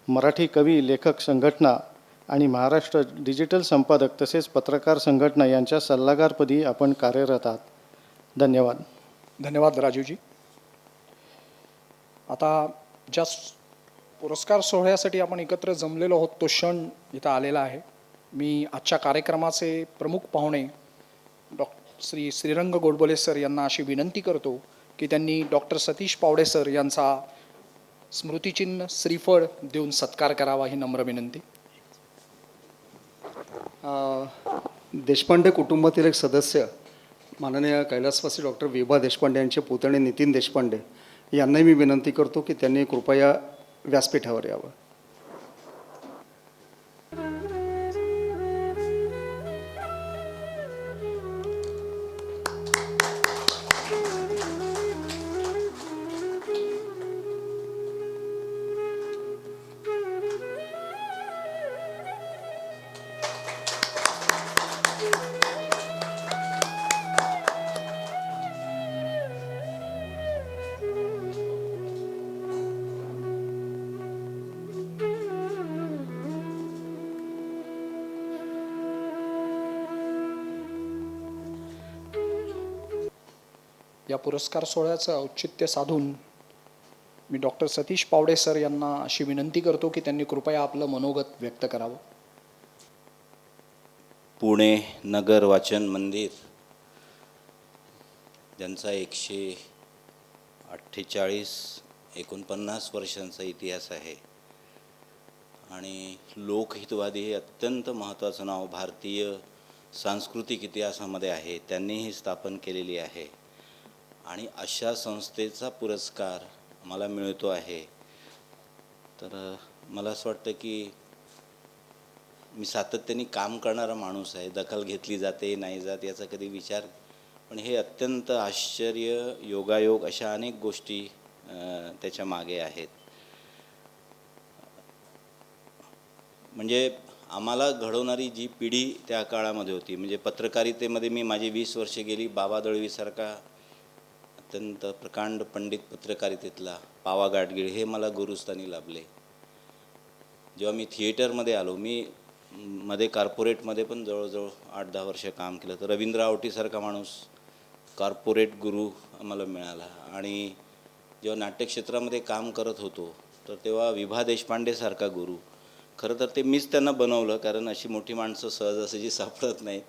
मराठी कवी लेखक संघटना आणि महाराष्ट्र डिजिटल संपादक तसेच पत्रकार संघटना यांच्या सल्लागारपदी आपण कार्यरत आहात. धन्यवाद. धन्यवाद राजीवजी. आता ज्या पुरस्कार सोहळ्यासाठी आपण एकत्र जमलेलो आहोत तो क्षण इथं आलेला आहे. मी आजच्या कार्यक्रमाचे प्रमुख पाहुणे श्री श्रीरंग गोडबोले सर यांना अशी विनंती करतो की त्यांनी डॉक्टर सतीश पावडे सर यांचा स्मृतिचिन्ह श्रीफळ देऊन सत्कार करावा, ही नम्र विनंती. देशपांडे कुटुंबातील एक सदस्य माननीय कैलासवासी डॉक्टर विभा देशपांडे यांचे पुतणे नितीन देशपांडे यांनाही मी विनंती करतो की त्यांनी कृपया व्यासपीठावर यावं. या पुरस्कार सोहळ्याचं औचित्य साधून मी डॉक्टर सतीश पावडे सर यांना अशी विनंती करतो की त्यांनी कृपया आपलं मनोगत व्यक्त करावं. पुणे नगर वाचन मंदिर ज्यांचा 148-49 वर्षांचा इतिहास आहे आणि लोकहितवादी हे अत्यंत महत्त्वाचं नाव भारतीय सांस्कृतिक इतिहासामध्ये आहे, त्यांनी ही स्थापन केलेली आहे. आणि अशा संस्थेचा पुरस्कार मला मिळतो आहे, तर मला असं वाटतं की मी सातत्याने काम करणारा माणूस आहे. दखल घेतली जाते नाही जात याचा कधी विचार, पण हे अत्यंत आश्चर्य योगायोग अशा अनेक गोष्टी त्याच्या मागे आहेत. म्हणजे आम्हाला घडवणारी जी पिढी त्या काळामध्ये होती, म्हणजे पत्रकारितेमध्ये मी माझी 20 वर्षे गेली. बाबा दळवीसारखा अत्यंत प्रकांड पंडित पत्रकारितेतला पावा गाडगीळ हे मला गुरुस्थानी लाभले. जेव्हा मी थिएटरमध्ये आलो, मी मध्ये कॉर्पोरेटमध्ये पण जवळजवळ 8-10 वर्ष काम केलं, तर रवींद्र आवटीसारखा माणूस कॉर्पोरेट गुरु आम्हाला मिळाला. आणि जेव्हा नाट्यक्षेत्रामध्ये काम करत होतो तर तेव्हा विभा देशपांडेसारखा गुरु, खरं तर ते मीच त्यांना बनवलं, कारण अशी मोठी माणसं सहजासहजी सापडत नाहीत.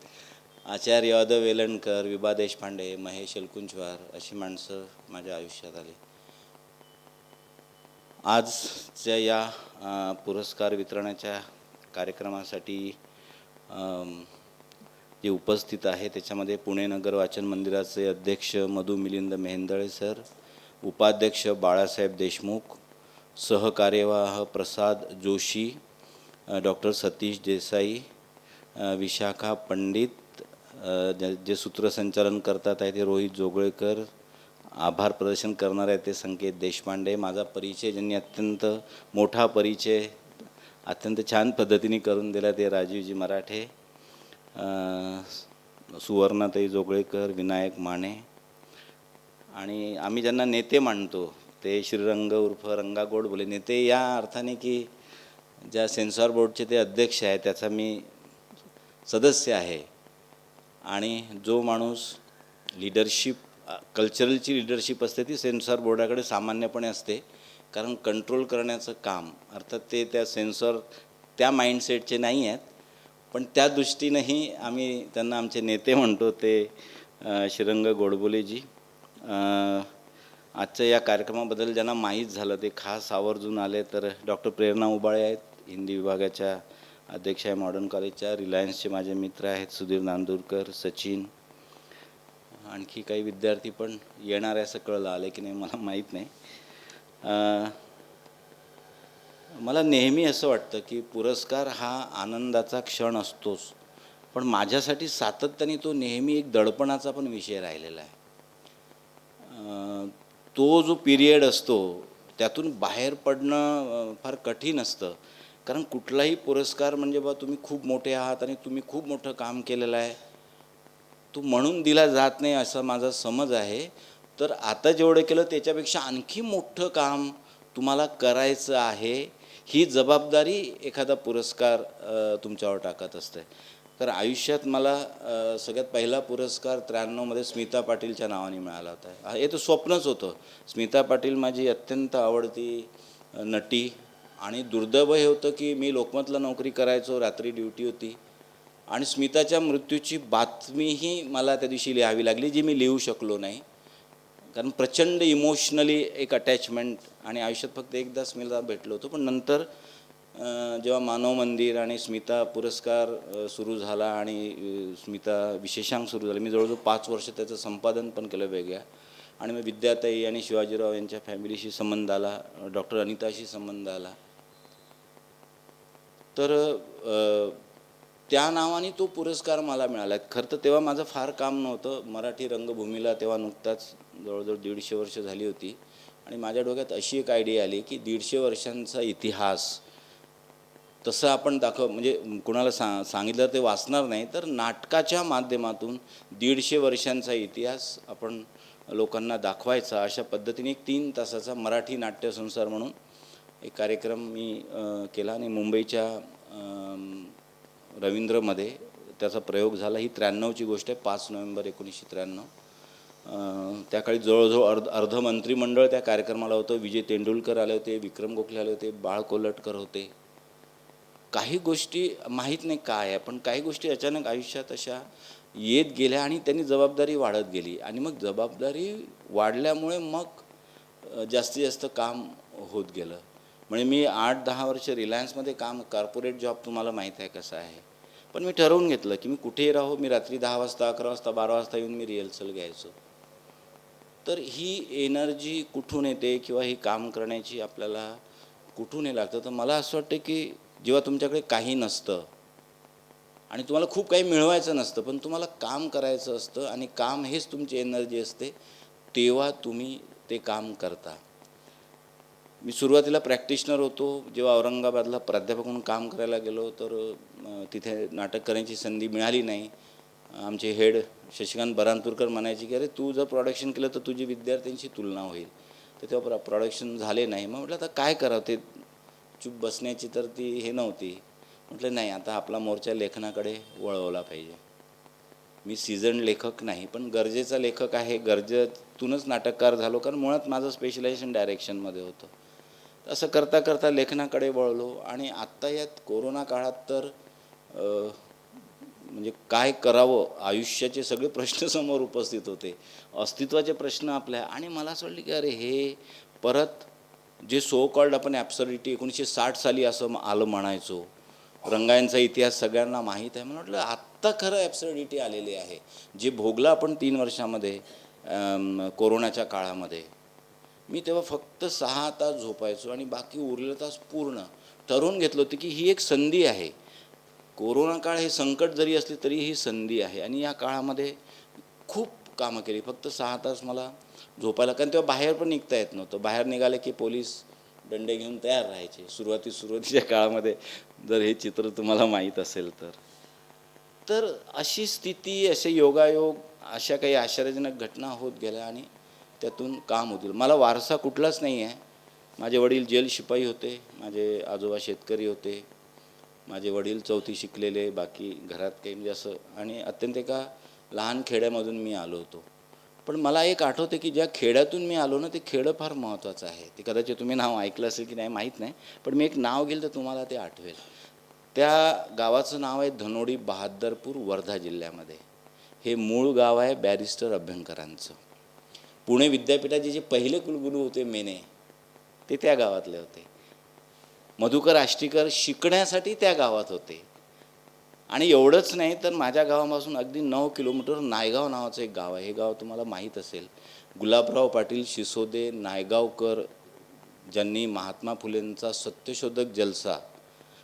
आचार्य यादव वेलणकर, विभा देशपांडे, महेश एलकुंचवार अशी माणसं माझ्या आयुष्यात आली. आजच्या या पुरस्कार वितरणाच्या कार्यक्रमासाठी जे उपस्थित आहे त्याच्यामध्ये पुणे नगर वाचन मंदिराचे अध्यक्ष मधु मिलिंद मेहेंदळे सर, उपाध्यक्ष बाळासाहेब देशमुख, सहकार्यवाह प्रसाद जोशी, डॉक्टर सतीश देसाई, विशाखा पंडित, जे सूत्रसंचालन करतात आहे ते रोहित जोगळेकर, आभार प्रदर्शन करणार आहे ते संकेत देशपांडे, माझा परिचय ज्यांनी अत्यंत मोठा परिचय अत्यंत छान पद्धतीने करून दिला ते राजीवजी मराठे, सुवर्णाताई जोगळेकर, विनायक माने, आणि आम्ही ज्यांना नेते मानतो ते श्रीरंग उर्फ रंगा गोडबोले. नेते या अर्थाने की ज्या सेन्सॉर बोर्डचे ते अध्यक्ष आहे त्याचा मी सदस्य आहे. आणि जो माणूस लीडरशिप, कल्चरलची लीडरशिप असते ती सेन्सॉर बोर्डाकडे सामान्यपणे असते, कारण कंट्रोल करण्याचं काम, अर्थात ते त्या सेन्सॉर त्या माइंडसेटचे नाही आहेत, पण त्या दृष्टीनंही आम्ही त्यांना आमचे नेते म्हणतो ते श्रीरंग गोडबोलेजी. आजच्या या कार्यक्रमाबद्दल ज्यांना माहीत झालं ते खास आवर्जून आले तर डॉक्टर प्रेरणा उबाळे आहेत, हिंदी विभागाच्या अध्यक्ष आहे मॉडर्न कॉलेजच्या. रिलायन्सचे माझे मित्र आहेत सुधीर नांदुरकर, सचिन, आणखी काही विद्यार्थी पण येणार आहे असं कळलं, आले की नाही मला माहीत नाही. मला नेहमी असं वाटतं की पुरस्कार हा आनंदाचा क्षण असतोच, पण माझ्यासाठी सातत्याने तो नेहमी एक दडपणाचा पण विषय राहिलेला आहे. तो जो पिरियड असतो त्यातून बाहेर पडणं फार कठीण असतं, कारण कुठलाही पुरस्कार म्हणजे बा तुम्ही खूप मोठे आहात आणि तुम्ही खूप मोठं काम केलेलं आहे तो म्हणून दिला जात नाही असा माझा समज आहे. तर आता जेवढं केलं त्याच्यापेक्षा आणखी मोठं काम तुम्हाला करायचं आहे, ही जबाबदारी एखादा पुरस्कार तुमच्यावर टाकत असते. तर आयुष्यात मला सगळ्यात पहिला पुरस्कार 93मध्ये स्मिता पाटीलच्या नावाने मिळाला होता. हे तर स्वप्नच होतं. स्मिता पाटील माझी अत्यंत आवडती नटी, आणि दुर्दैव हे होतं की मी लोकमतला नोकरी करायचो, रात्री ड्युटी होती, आणि स्मिताच्या मृत्यूची बातमीही मला त्या दिवशी लिहावी लागली, जी मी लिहू शकलो नाही. कारण प्रचंड इमोशनली एक अटॅचमेंट, आणि आयुष्यात फक्त एकदाच स्मिता भेटलो होतो. पण नंतर जेव्हा मानव मंदिर आणि स्मिता पुरस्कार सुरू झाला आणि स्मिता विशेषांक सुरू झाले, मी जवळजवळ 5 वर्ष त्याचं संपादन पण केलं वेगळ्या. आणि मग विद्याताई आणि शिवाजीराव यांच्या फॅमिलीशी संबंध आला, डॉक्टर अनिताशी संबंध आला. तर त्या नावाने तो पुरस्कार मला मिळाला. खरं तर तेव्हा माझं फार काम नव्हतं. मराठी रंगभूमीला तेव्हा नुकताच जवळजवळ 150 वर्ष झाली होती, आणि माझ्या डोक्यात अशी एक आयडिया आली की 150 वर्षांचा इतिहास तसं आपण म्हणजे कुणाला सांगितलं ते वाचणार नाही, तर नाटकाच्या माध्यमातून 150 वर्षांचा इतिहास आपण लोकांना दाखवायचा, अशा पद्धतीने एक 3 तासाचा मराठी नाट्यसंसार म्हणून एक कार्यक्रम मी केला. आणि मुंबईच्या रवींद्रमध्ये त्याचा प्रयोग झाला. ही 93ची गोष्ट आहे, 5 नोव्हेंबर 1993. त्या काळी जवळजवळ अर्ध मंत्रिमंडळ त्या कार्यक्रमाला होतं. विजय तेंडुलकर आले होते, विक्रम गोखले आले होते, बाळ कोलटकर होते. काही गोष्टी माहीत नाही काय आहे, पण काही गोष्टी अचानक आयुष्यात अशा येत गेल्या आणि त्यांनी जबाबदारी वाढत गेली. आणि मग जबाबदारी वाढल्यामुळे मग जास्तीत जास्त काम होत गेलं. म्हणजे मी 8-10 वर्ष रिलायन्समध्ये कॉर्पोरेट जॉब तुम्हाला माहीत आहे कसं आहे. पण मी ठरवून घेतलं की मी कुठेही राहू, मी रात्री 10 वाजता, 11 वाजता, 12 वाजता येऊन मी रिहर्सल घ्यायचो. तर ही एनर्जी कुठून येते किंवा ही काम करण्याची आपल्याला कुठून हे लागतं. तर मला असं वाटतं की जेव्हा तुमच्याकडे काही नसतं आणि तुम्हाला खूप काही मिळवायचं नसतं, पण तुम्हाला काम करायचं असतं आणि काम हेच तुमची एनर्जी असते, तेव्हा तुम्ही ते काम करता. मी सुरुवातीला प्रॅक्टिशनर होतो. जेव्हा औरंगाबादला प्राध्यापक म्हणून काम करायला गेलो, तर तिथे नाटक करण्याची संधी मिळाली नाही. आमचे हेड शशिकांत बरानपूरकर म्हणायचे की अरे तू जर प्रोडक्शन केलं तर तुझी विद्यार्थ्यांशी तुलना होईल. तर तेव्हा प्रोडक्शन झाले नाही. मग म्हटलं आता काय करावं, ते चूप बसण्याची तर ती हे नव्हती. म्हटलं नाही, आता आपला मोर्चा लेखनाकडे वळवला पाहिजे. मी सीझन लेखक नाही, पण गरजेचा लेखक आहे. गरजेतूनच नाटककार झालो, कारण मुळात माझं स्पेशलायझेशन डायरेक्शनमध्ये होतं. असं करता करता लेखनाकडे वळलो. आणि आत्ता यात कोरोना काळात तर म्हणजे काय करावं, आयुष्याचे सगळे प्रश्न समोर उपस्थित होते, अस्तित्वाचे प्रश्न आपल्या. आणि मला असं वाटलं की अरे हे परत जे सो कॉल्ड आपण ॲब्सर्डिटी 1960 साली असं आलं म्हणायचो, रंगायंचा इतिहास सगळ्यांना माहीत आहे. मला वाटलं आत्ता खरं ॲब्सर्डिटी आलेली आहे, जे भोगलं आपण 3 वर्षामध्ये कोरोनाच्या काळामध्ये. मी तेव्हा फक्त 6 तास झोपायचो आणि बाकी उरलेलं तास पूर्ण ठरवून घेतलं होतं की ही एक संधी आहे. कोरोना काळ हे संकट जरी असले तरी ही संधी आहे. आणि या काळामध्ये खूप कामं केली. फक्त 6 तास मला झोपायला, कारण तेव्हा बाहेर पण निघता येत नव्हतं. बाहेर निघाले की पोलीस दंडे घेऊन तयार राहायचे. सुरुवातीच्या काळामध्ये जर हे चित्र तुम्हाला माहीत असेल तर अशी स्थिती, असे योगायोग, अशा काही आश्चर्यजनक घटना होत गेल्या आणि त्यातून काम होतील. मला वारसा कुठलाच नाही आहे. माझे वडील जेल शिपाई होते, माझे आजोबा शेतकरी होते, माझे वडील 4थी शिकलेले, बाकी घरात काही म्हणजे असं. आणि अत्यंत एका लहान खेड्यामधून मी आलो होतो. पण मला एक आठवते की ज्या खेड्यातून मी आलो ना, ते खेडं फार महत्त्वाचं आहे. ते कदाचित तुम्ही नाव ऐकलं असेल की नाही माहीत नाही, पण मी एक नाव घेईल तर तुम्हाला ते आठवेल. त्या गावाचं नाव आहे धनोडी, बहादरपूर, वर्धा जिल्ह्यामध्ये. हे मूळ गाव आहे बॅरिस्टर अभ्यंकरांचं. पुणे विद्यापीठाचे जे पहिले कुलगुरू होते मेने, ते त्या गावातले होते. मधुकर आष्टीकर शिकण्यासाठी त्या गावात होते. आणि एवढंच नाही तर माझ्या गावापासून अगदी 9 किलोमीटर नायगाव नावाचं एक गाव आहे. हे गाव तुम्हाला माहीत असेल. गुलाबराव पाटील शिसोदे नायगावकर, ज्यांनी महात्मा फुलेंचा सत्यशोधक जलसा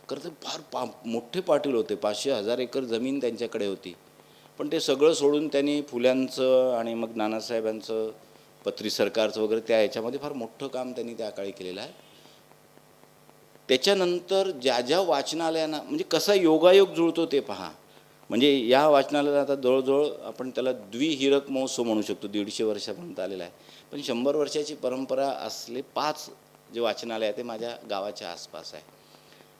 करते, फार मोठे पाटील होते. 500-1000 एकर जमीन त्यांच्याकडे होती. पण ते सगळं सोडून त्यांनी फुल्यांचं आणि मग नानासाहेबांचं पत्री सरकारचं वगैरे त्या ह्याच्यामध्ये फार मोठं काम त्यांनी त्या काळी केलेलं आहे. त्याच्यानंतर ज्या ज्या वाचनालयांना म्हणजे कसा योगायोग जुळतो ते पहा. म्हणजे या वाचनालयाला आता जवळजवळ आपण त्याला द्विहीरक महोत्सव म्हणू शकतो, 150 वर्षापर्यंत आलेला आहे. पण 100 वर्षाची परंपरा असले 5 जे वाचनालय आहे ते माझ्या गावाच्या आसपास आहे.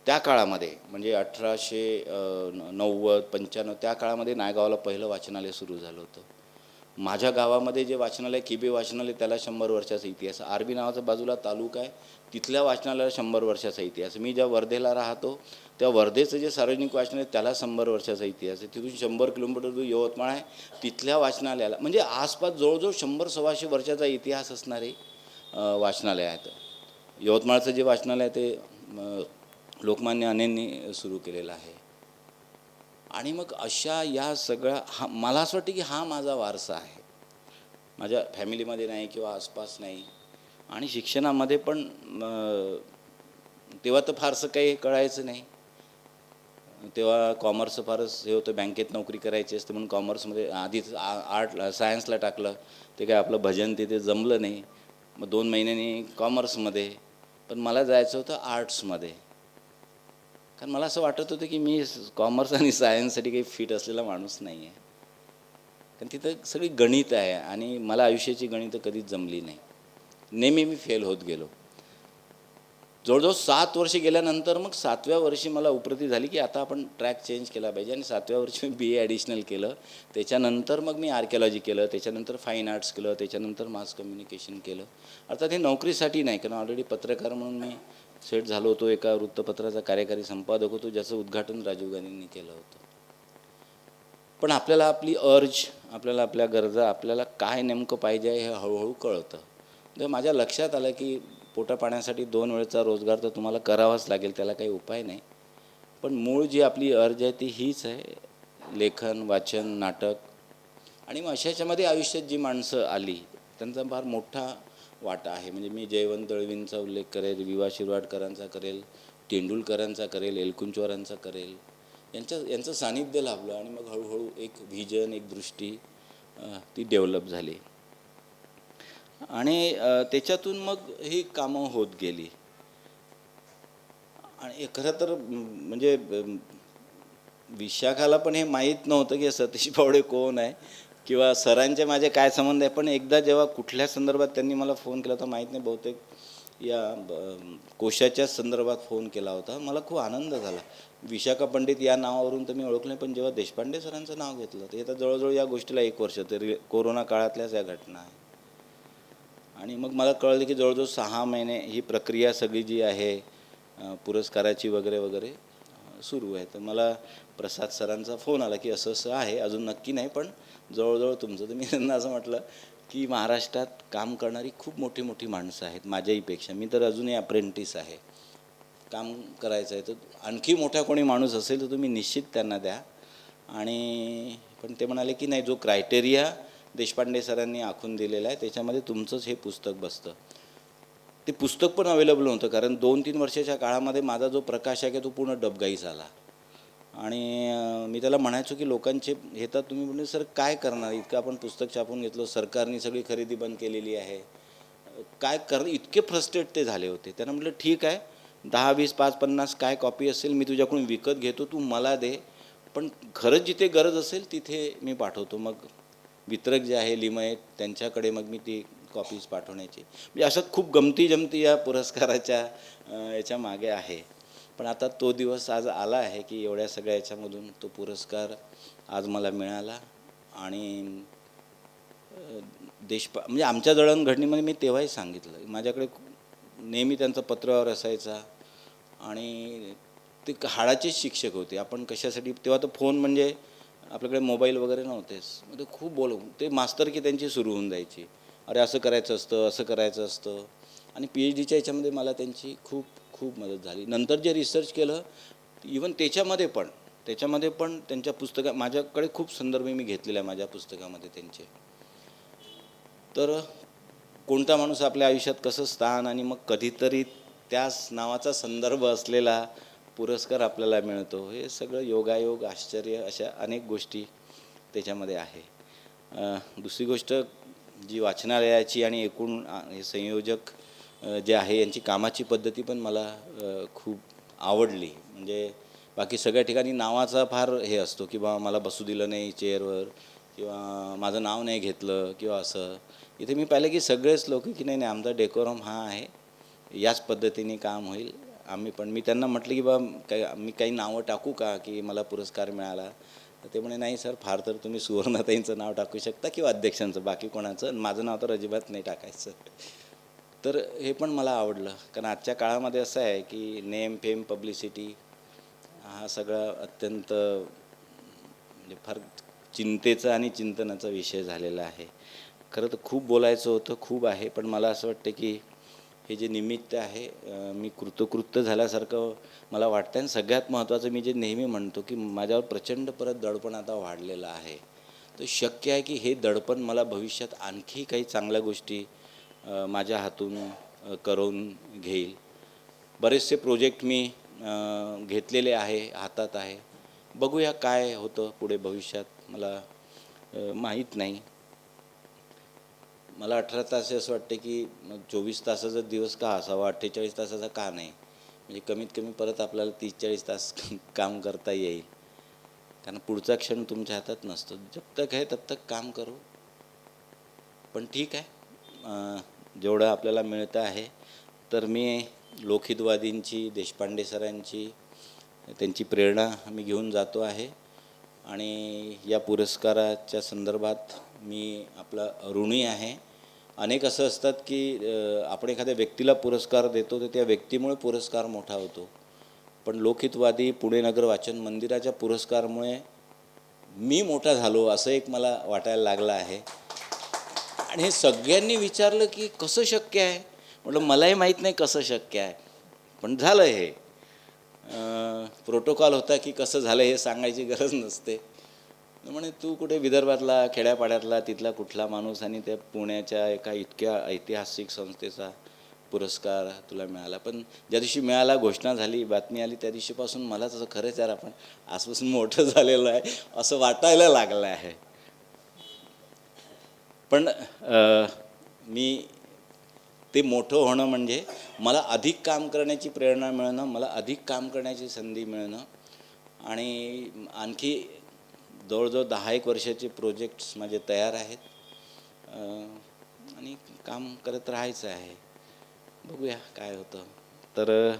त्या काळामध्ये म्हणजे 1890-95 त्या काळामध्ये नायगावला पहिलं वाचनालय सुरू झालं होतं. माझ्या गावामध्ये जे वाचनालय किबे वाचनालय त्याला 100 वर्षाचा इतिहास. आरबी नावाचा बाजूला तालुका आहे, तिथल्या वाचनालयाला 100 वर्षाचा इतिहास. मी ज्या वर्धेला राहतो त्या वर्धेचं जे सार्वजनिक वाचनालय त्याला 100 वर्षाचा इतिहास आहे. तिथून 100 किलोमीटर दूर यवतमाळ आहे, तिथल्या वाचनालयाला म्हणजे आसपास जवळजवळ 100-125 वर्षाचा इतिहास असणारे वाचनालय आहेत. यवतमाळचं जे वाचनालय आहे ते लोकमान्य अनेंनी सुरू केलेलं आहे. आणि मग अशा या सगळ्या मला असं वाटतं की हा माझा वारसा आहे. माझ्या फॅमिलीमध्ये नाही किंवा आसपास नाही. आणि शिक्षणामध्ये पण तेव्हा तर फारसं काही कळायचं नाही. तेव्हा कॉमर्सचं फारच हे होतं, बँकेत नोकरी करायची असते म्हणून कॉमर्समध्ये आधीच सायन्सला टाकलं. ते काय आपलं भजन तिथे जमलं नाही. मग 2 महिन्यांनी कॉमर्समध्ये. पण मला जायचं होतं आर्ट्समध्ये, कारण मला असं वाटत होतं की मी कॉमर्स आणि सायन्ससाठी काही फिट असलेला माणूस नाही आहे. कारण तिथं सगळी गणित आहे आणि मला आयुष्याची गणितं कधीच जमली नाही. नेहमी मी फेल होत गेलो. जवळजवळ 7 वर्ष गेल्यानंतर मग 7व्या वर्षी मला उपरती झाली की आता आपण ट्रॅक चेंज केला पाहिजे. आणि 7व्या वर्षी मी BA ॲडिशनल केलं. त्याच्यानंतर मग मी आर्किओलॉजी केलं, त्याच्यानंतर फाईन आर्ट्स केलं, त्याच्यानंतर मास कम्युनिकेशन केलं. अर्थात हे नोकरीसाठी नाही, कारण ऑलरेडी पत्रकार म्हणून मी सेट झालो होतो. एका वृत्तपत्राचा कार्यकारी संपादक होतो, ज्याचं उद्घाटन राजीव गांधींनी केलं होतं. पण आपल्याला आपली आपल्याला आपल्या गरजा, आपल्याला काय नेमकं पाहिजे हे हळूहळू कळतं. तर माझ्या लक्षात आलं की पोटापाण्यासाठी 2 वेळचा रोजगार तर तुम्हाला करावाच लागेल, त्याला काही उपाय नाही. पण मूळ जी आपली आहे ती हीच आहे, लेखन, वाचन, नाटक. आणि मग अशाच्यामध्ये आयुष्यात जी माणसं आली त्यांचा फार मोठा वाटा आहे. म्हणजे मी जयवंत दळवींचा उल्लेख करेल, वि वा शिरवाडकरांचा करेल, तेंडुलकरांचा करेल, एलकुंचवारांचा करेल. यांचं सानिध्य लाभलं आणि मग हळूहळू एक व्हिजन, एक दृष्टी ती डेव्हलप झाली. आणि त्याच्यातून मग ही कामं होत गेली. आणि खरं तर म्हणजे विशाखाला पण हे माहीत नव्हतं की सतीश पावडे कोण आहे किंवा सरांचे माझे काय संबंध आहे. पण एकदा जेव्हा कुठल्या संदर्भात त्यांनी मला फोन केला होता माहीत नाही, बहुतेक या कोशाच्या संदर्भात फोन केला होता. मला खूप आनंद झाला. विशाखा पंडित या नावावरून तर मी ओळखलं नाही, पण जेव्हा देशपांडे सरांचं नाव घेतलं तर आता जवळजवळ या गोष्टीला 1 वर्ष तरी कोरोना काळातल्याच या घटना आहे. आणि मग मला कळलं की जवळजवळ 6 महिने ही प्रक्रिया सगळी जी आहे पुरस्काराची वगैरे वगैरे सुरू आहे. तर मला प्रसाद सरांचा फोन आला की असं असं आहे, अजून नक्की नाही पण जवळजवळ तुमचं. तर मी त्यांना असं म्हटलं की महाराष्ट्रात काम करणारी खूप मोठी मोठी माणसं आहेत माझ्याहीपेक्षा. मी तर अजूनही अप्रेंटिस आहे. काम करायचं आहे तर आणखी मोठा कोणी माणूस असेल तर तुम्ही निश्चित त्यांना द्या. आणि पण ते म्हणाले की नाही, जो क्रायटेरिया देशपांडे सरांनी आखून दिलेला आहे त्याच्यामध्ये तुमचंच हे पुस्तक बसतं. ते पुस्तक पण अवेलेबल होतं, कारण 2-3 वर्षाच्या काळामध्ये माझा जो प्रकाश आहे की तो पूर्ण डबघाई झाला. आणि मी त्याला म्हणायचो की लोकांचे हे तर तुम्ही म्हणजे सर काय करणार, इतकं आपण पुस्तक छापून घेतलं, सरकारने सगळी खरेदी बंद केलेली आहे, काय कर, इतके फ्रस्ट्रेट ते झाले होते. त्यांना म्हटलं ठीक आहे, 10, 20, 5, 50 काय कॉपी असेल मी तुझ्याकडून विकत घेतो, तू मला दे. पण खरंच जिथे गरज असेल तिथे मी पाठवतो. मग वितरक जे आहे लिमये त्यांच्याकडे मग मी ती कॉपीज पाठवण्याची. म्हणजे असं खूप गमती जमती या पुरस्काराच्या याच्या मागे आहे. पण आता तो दिवस आज आला आहे की एवढ्या सगळ्या याच्यामधून तो पुरस्कार आज मला मिळाला. आणि म्हणजे आमच्या जडणघडणीमध्ये मी तेव्हाही सांगितलं, माझ्याकडे नेहमी त्यांचा पत्रावर असायचा. आणि ते हाडाचेच शिक्षक होते. आपण कशासाठी, तेव्हा तर फोन म्हणजे आपल्याकडे मोबाईल वगैरे नव्हतेच. मग ते खूप ते मास्तर की त्यांची सुरू होऊन जायची, अरे असं करायचं असतं, असं करायचं असतं. आणि PhDच्या याच्यामध्ये मला त्यांची खूप खूप मदत झाली. नंतर जे रिसर्च केलं इवन त्याच्यामध्ये पण त्यांच्या पुस्तका, माझ्याकडे खूप संदर्भ मी घेतलेला आहे माझ्या पुस्तकामध्ये त्यांचे. तर कोणता माणूस आपल्या आयुष्यात कसं स्थान, आणि मग कधीतरी त्याच नावाचा संदर्भ असलेला पुरस्कार आपल्याला मिळतो, हे सगळं योगायोग, आश्चर्य, अशा अनेक गोष्टी त्याच्यामध्ये आहे. दुसरी गोष्ट जी वाचनालयाची आणि एकूण हे संयोजक जे आहे यांची कामाची पद्धती पण मला खूप आवडली. म्हणजे बाकी सगळ्या ठिकाणी नावाचा फार हे असतो की बा मला बसू दिलं नाही चेअरवर किंवा माझं नाव नाही घेतलं किंवा असं. इथे मी पाहिलं की सगळेच लोक की नाही नाही आमचा डेकोरम हा आहे, याच पद्धतीने काम होईल. मी त्यांना म्हटलं की बा मी काही नावं टाकू का की मला पुरस्कार मिळाला. तर ते म्हणे नाही सर, फार तर तुम्ही सुवर्णाताईंचं नाव टाकू शकता किंवा अध्यक्षांचं, बाकी कोणाचं, माझं नाव तर अजिबात नाही टाकायचं. तर हे पण मला आवडलं, कारण आजच्या काळामध्ये असं आहे की नेम फेम पब्लिसिटी हा सगळा अत्यंत म्हणजे फार चिंतेचा आणि चिंतनाचा विषय झालेला आहे. खरं तर खूप बोलायचं होतं, खूप आहे, पण मला असं वाटतं की हे जे निमित्त आहे मी कृतकृत्य झाल्यासारखं मला वाटतं. आणि सगळ्यात महत्त्वाचं मी जे नेहमी म्हणतो की माझ्यावर प्रचंड परत दडपण आता वाढलेलं आहे. तर शक्य आहे की हे दडपण मला भविष्यात आणखी काही चांगल्या गोष्टी माझ्या हातून करून घेईल. बरेचसे प्रोजेक्ट मी घेतलेले आहे, हातात आहे. बघूया काय होतं पुढे भविष्यात, मला माहीत नाही. मला 18 तास असं वाटते की 24 तासाचा दिवस का असावा, 48 तासाचा का नाही. म्हणजे कमीत कमी परत आपल्याला 30-40 तास काम करता येईल, कारण पुढचा क्षण तुमच्या हातात नसतो. जब तक है तब तक काम करो. पण ठीक आहे, जेवढं आपल्याला मिळतं आहे. तर मी लोकहितवादींची, देशपांडे सरांची, त्यांची प्रेरणा मी घेऊन जातो आहे. आणि या पुरस्काराच्या संदर्भात मी आपला ऋणी आहे. अनेक असं असतात की आपण एखाद्या व्यक्तीला पुरस्कार देतो तर त्या व्यक्तीमुळे पुरस्कार मोठा होतो. पण लोकहितवादी पुणे नगर वाचन मंदिराच्या पुरस्कारामुळे मी मोठा झालो असं एक मला वाटायला लागलं आहे. आणि हे सगळ्यांनी विचारलं की कसं शक्य आहे. म्हटलं मलाही माहीत नाही कसं शक्य आहे, पण झालं हे. प्रोटोकॉल होता की कसं झालं हे सांगायची गरज नसते. म्हणे तू कुठे विदर्भातला, खेड्यापाड्यातला, तिथला कुठला माणूस आणि त्या पुण्याच्या एका इतक्या ऐतिहासिक संस्थेचा पुरस्कार तुला मिळाला. पण ज्या दिवशी मिळाला, घोषणा झाली, बातमी आली, त्या दिवशीपासून मला तसं खरंच यार आपण आजपासून मोठं झालेलं आहे असं वाटायला लागलं आहे. पण मी ते मोठं होणं म्हणजे मला अधिक काम करण्याची प्रेरणा मिळणं, मला अधिक काम करण्याची संधी मिळणं आणि आणखी जवळजवळ 10-1 वर्षाचे प्रोजेक्ट्स माझे तयार आहेत आणि काम करत राहायचं आहे. बघूया काय होतं. तर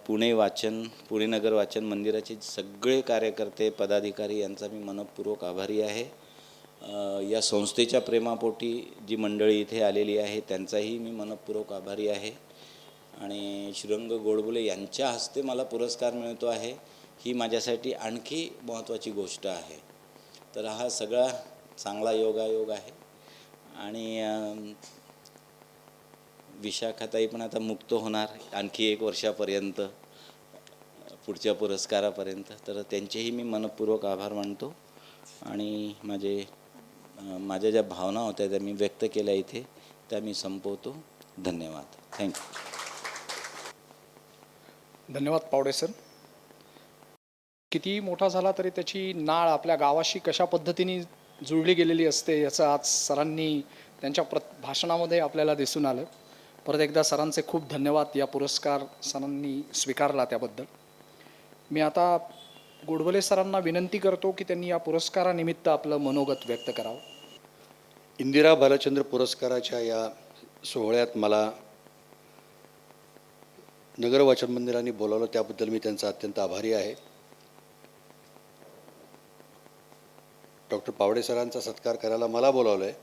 पुणे नगर वाचन मंदिराचे सगळे कार्यकर्ते, पदाधिकारी यांचा मी मनःपूर्वक आभारी आहे. या संस्थेच्या प्रेमापोटी जी मंडळी इथे आलेली आहे त्यांचाही मी मनःपूर्वक आभारी आहे. आणि श्रीरंग गोडबोले यांच्या हस्ते मला पुरस्कार मिळतो आहे, ही माझ्यासाठी आणखी महत्त्वाची गोष्ट आहे. तर हा सगळा चांगला योगायोग आहे. आणि विशाखाताई पण आता मुक्त होणार आणखी 1 वर्षापर्यंत, पुढच्या पुरस्कारापर्यंत. तर त्यांचेही मी मनःपूर्वक आभार मानतो. आणि माझ्या ज्या भावना होत्या त्या मी व्यक्त केल्या इथे, त्या मी संपवतो. धन्यवाद. थँक्यू. धन्यवाद पावडे सर. किती मोठा झाला तरी त्याची नाळ आपल्या गावाशी कशा पद्धतीने जुळली गेलेली असते याचं आज सरांनी त्यांच्या भाषणामध्ये आपल्याला दिसून आलं. परत एकदा सरांचे खूप धन्यवाद, या पुरस्कार सरांनी स्वीकारला त्याबद्दल. मी आता गोडबोले सरांना विनंती करतो की त्यांनी या पुरस्कारानिमित्त आपलं मनोगत व्यक्त करावं. इंदिरा बालचंद्र पुरस्काराच्या या सोहळ्यात मला नगर वाचन मंदिराने बोलावलं, त्याबद्दल मी त्यांचा अत्यंत आभारी आहे. डॉक्टर पावडे सरांचा सत्कार करायला मला बोलावलं आहे.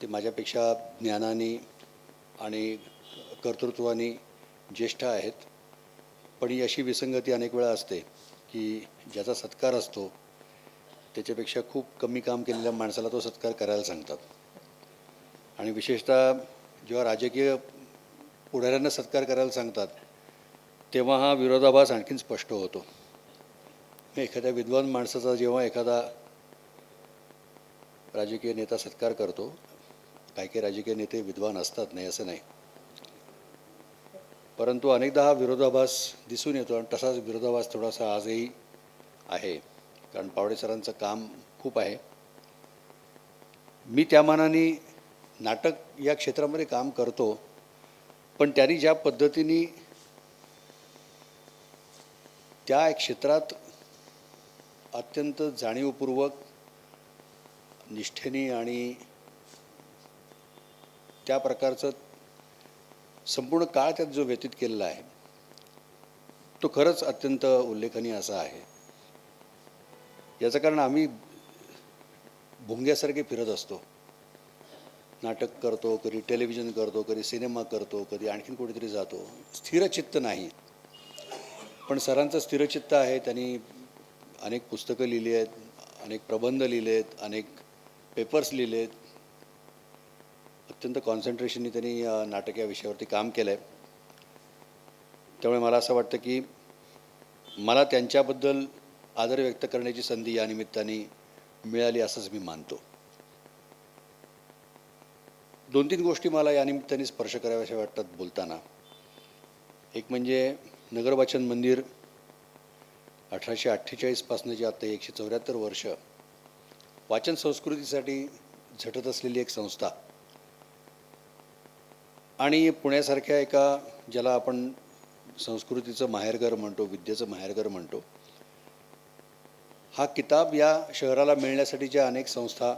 ते माझ्यापेक्षा ज्ञानाने आणि कर्तृत्वाने ज्येष्ठ आहेत. पण ही अशी विसंगती अनेक वेळा असते की ज्याचा सत्कार असतो त्याच्यापेक्षा खूप कमी काम केलेल्या माणसाला तो सत्कार करायला सांगतात. आणि विशेषतः जेव्हा राजकीय पुढाऱ्यांना सत्कार करायला सांगतात तेव्हा हा विरोधाभास आणखीन स्पष्ट होतो. एखाद्या विद्वान माणसाचा जेव्हा एखादा राजकीय नेता सत्कार करतो, काही राजकीय नेते विद्वान असतात, नाही असं नाही, परंतु अनेकदा हा विरोधाभास दिसून येतो. आणि तसाच विरोधाभास थोडासा आजही आहे, कारण पावडे सरांचं काम खूप आहे. मी त्या मानाने नाटक या क्षेत्रामध्ये काम करतो, पण त्यांनी ज्या पद्धतीने त्या क्षेत्रात अत्यंत जाणीवपूर्वक निष्ठेने आणि त्या प्रकारचं संपूर्ण काळ त्यात जो व्यतीत केलेला आहे तो खरंच अत्यंत उल्लेखनीय असा आहे. याचं कारण आम्ही भुंग्यासारखे फिरत असतो. नाटक करतो, कधी टेलिव्हिजन करतो, कधी सिनेमा करतो, कधी आणखीन कुठेतरी जातो. स्थिरचित्त नाही. पण सरांचं स्थिरचित्त आहे. त्यांनी अनेक पुस्तकं लिहिली आहेत, अनेक प्रबंध लिहिले आहेत, अनेक पेपर्स लिहिले आहेत. अत्यंत कॉन्सन्ट्रेशननी त्यांनी नाटक या विषयावरती काम केलं आहे. त्यामुळे मला असं वाटतं की मला त्यांच्याबद्दल आदर व्यक्त करण्याची संधी या निमित्ताने मिळाली असंच मी मानतो. 2-3 गोष्टी मला या निमित्ताने स्पर्श कराव्याशा वाटतात बोलताना. एक म्हणजे नगर वाचन मंदिर 1848 पासून जी आता 174 वर्ष वाचन संस्कृतीसाठी झटत असलेली एक संस्था आणि पुण्यासारख्या एका ज्याला आपण संस्कृतीचं माहेरघर म्हणतो, विद्येचं माहेरघर म्हणतो, हा किताब या शहराला मिळण्यासाठीच्या अनेक संस्था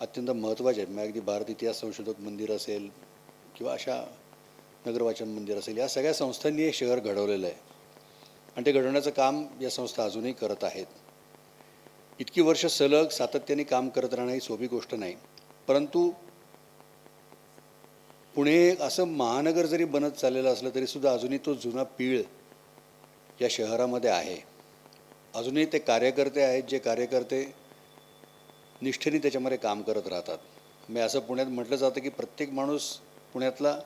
अत्यंत महत्त्वाच्या आहेत. मग अगदी भारत इतिहास संशोधक मंदिर असेल किंवा अशा नगर वाचन मंदिर असेल, या सगळ्या संस्थांनी हे शहर घडवलेलं आहे आणि ते घडवण्याचं काम या संस्था अजूनही करत आहेत. इतकी वर्ष सलग सातत्याने काम करत राहणं ही सोपी गोष्ट नाही. परंतु पुणे असं महानगर जरी बनत चाललेलं असलं तरीसुद्धा अजूनही तो जुना पीळ या शहरामध्ये आहे. अजूनही ते कार्यकर्ते आहेत जे कार्यकर्ते निष्ठेने त्याच्यामध्ये काम करत राहतात. मी असं पुण्यात म्हटलं जातं की प्रत्येक माणूस पुण्यातला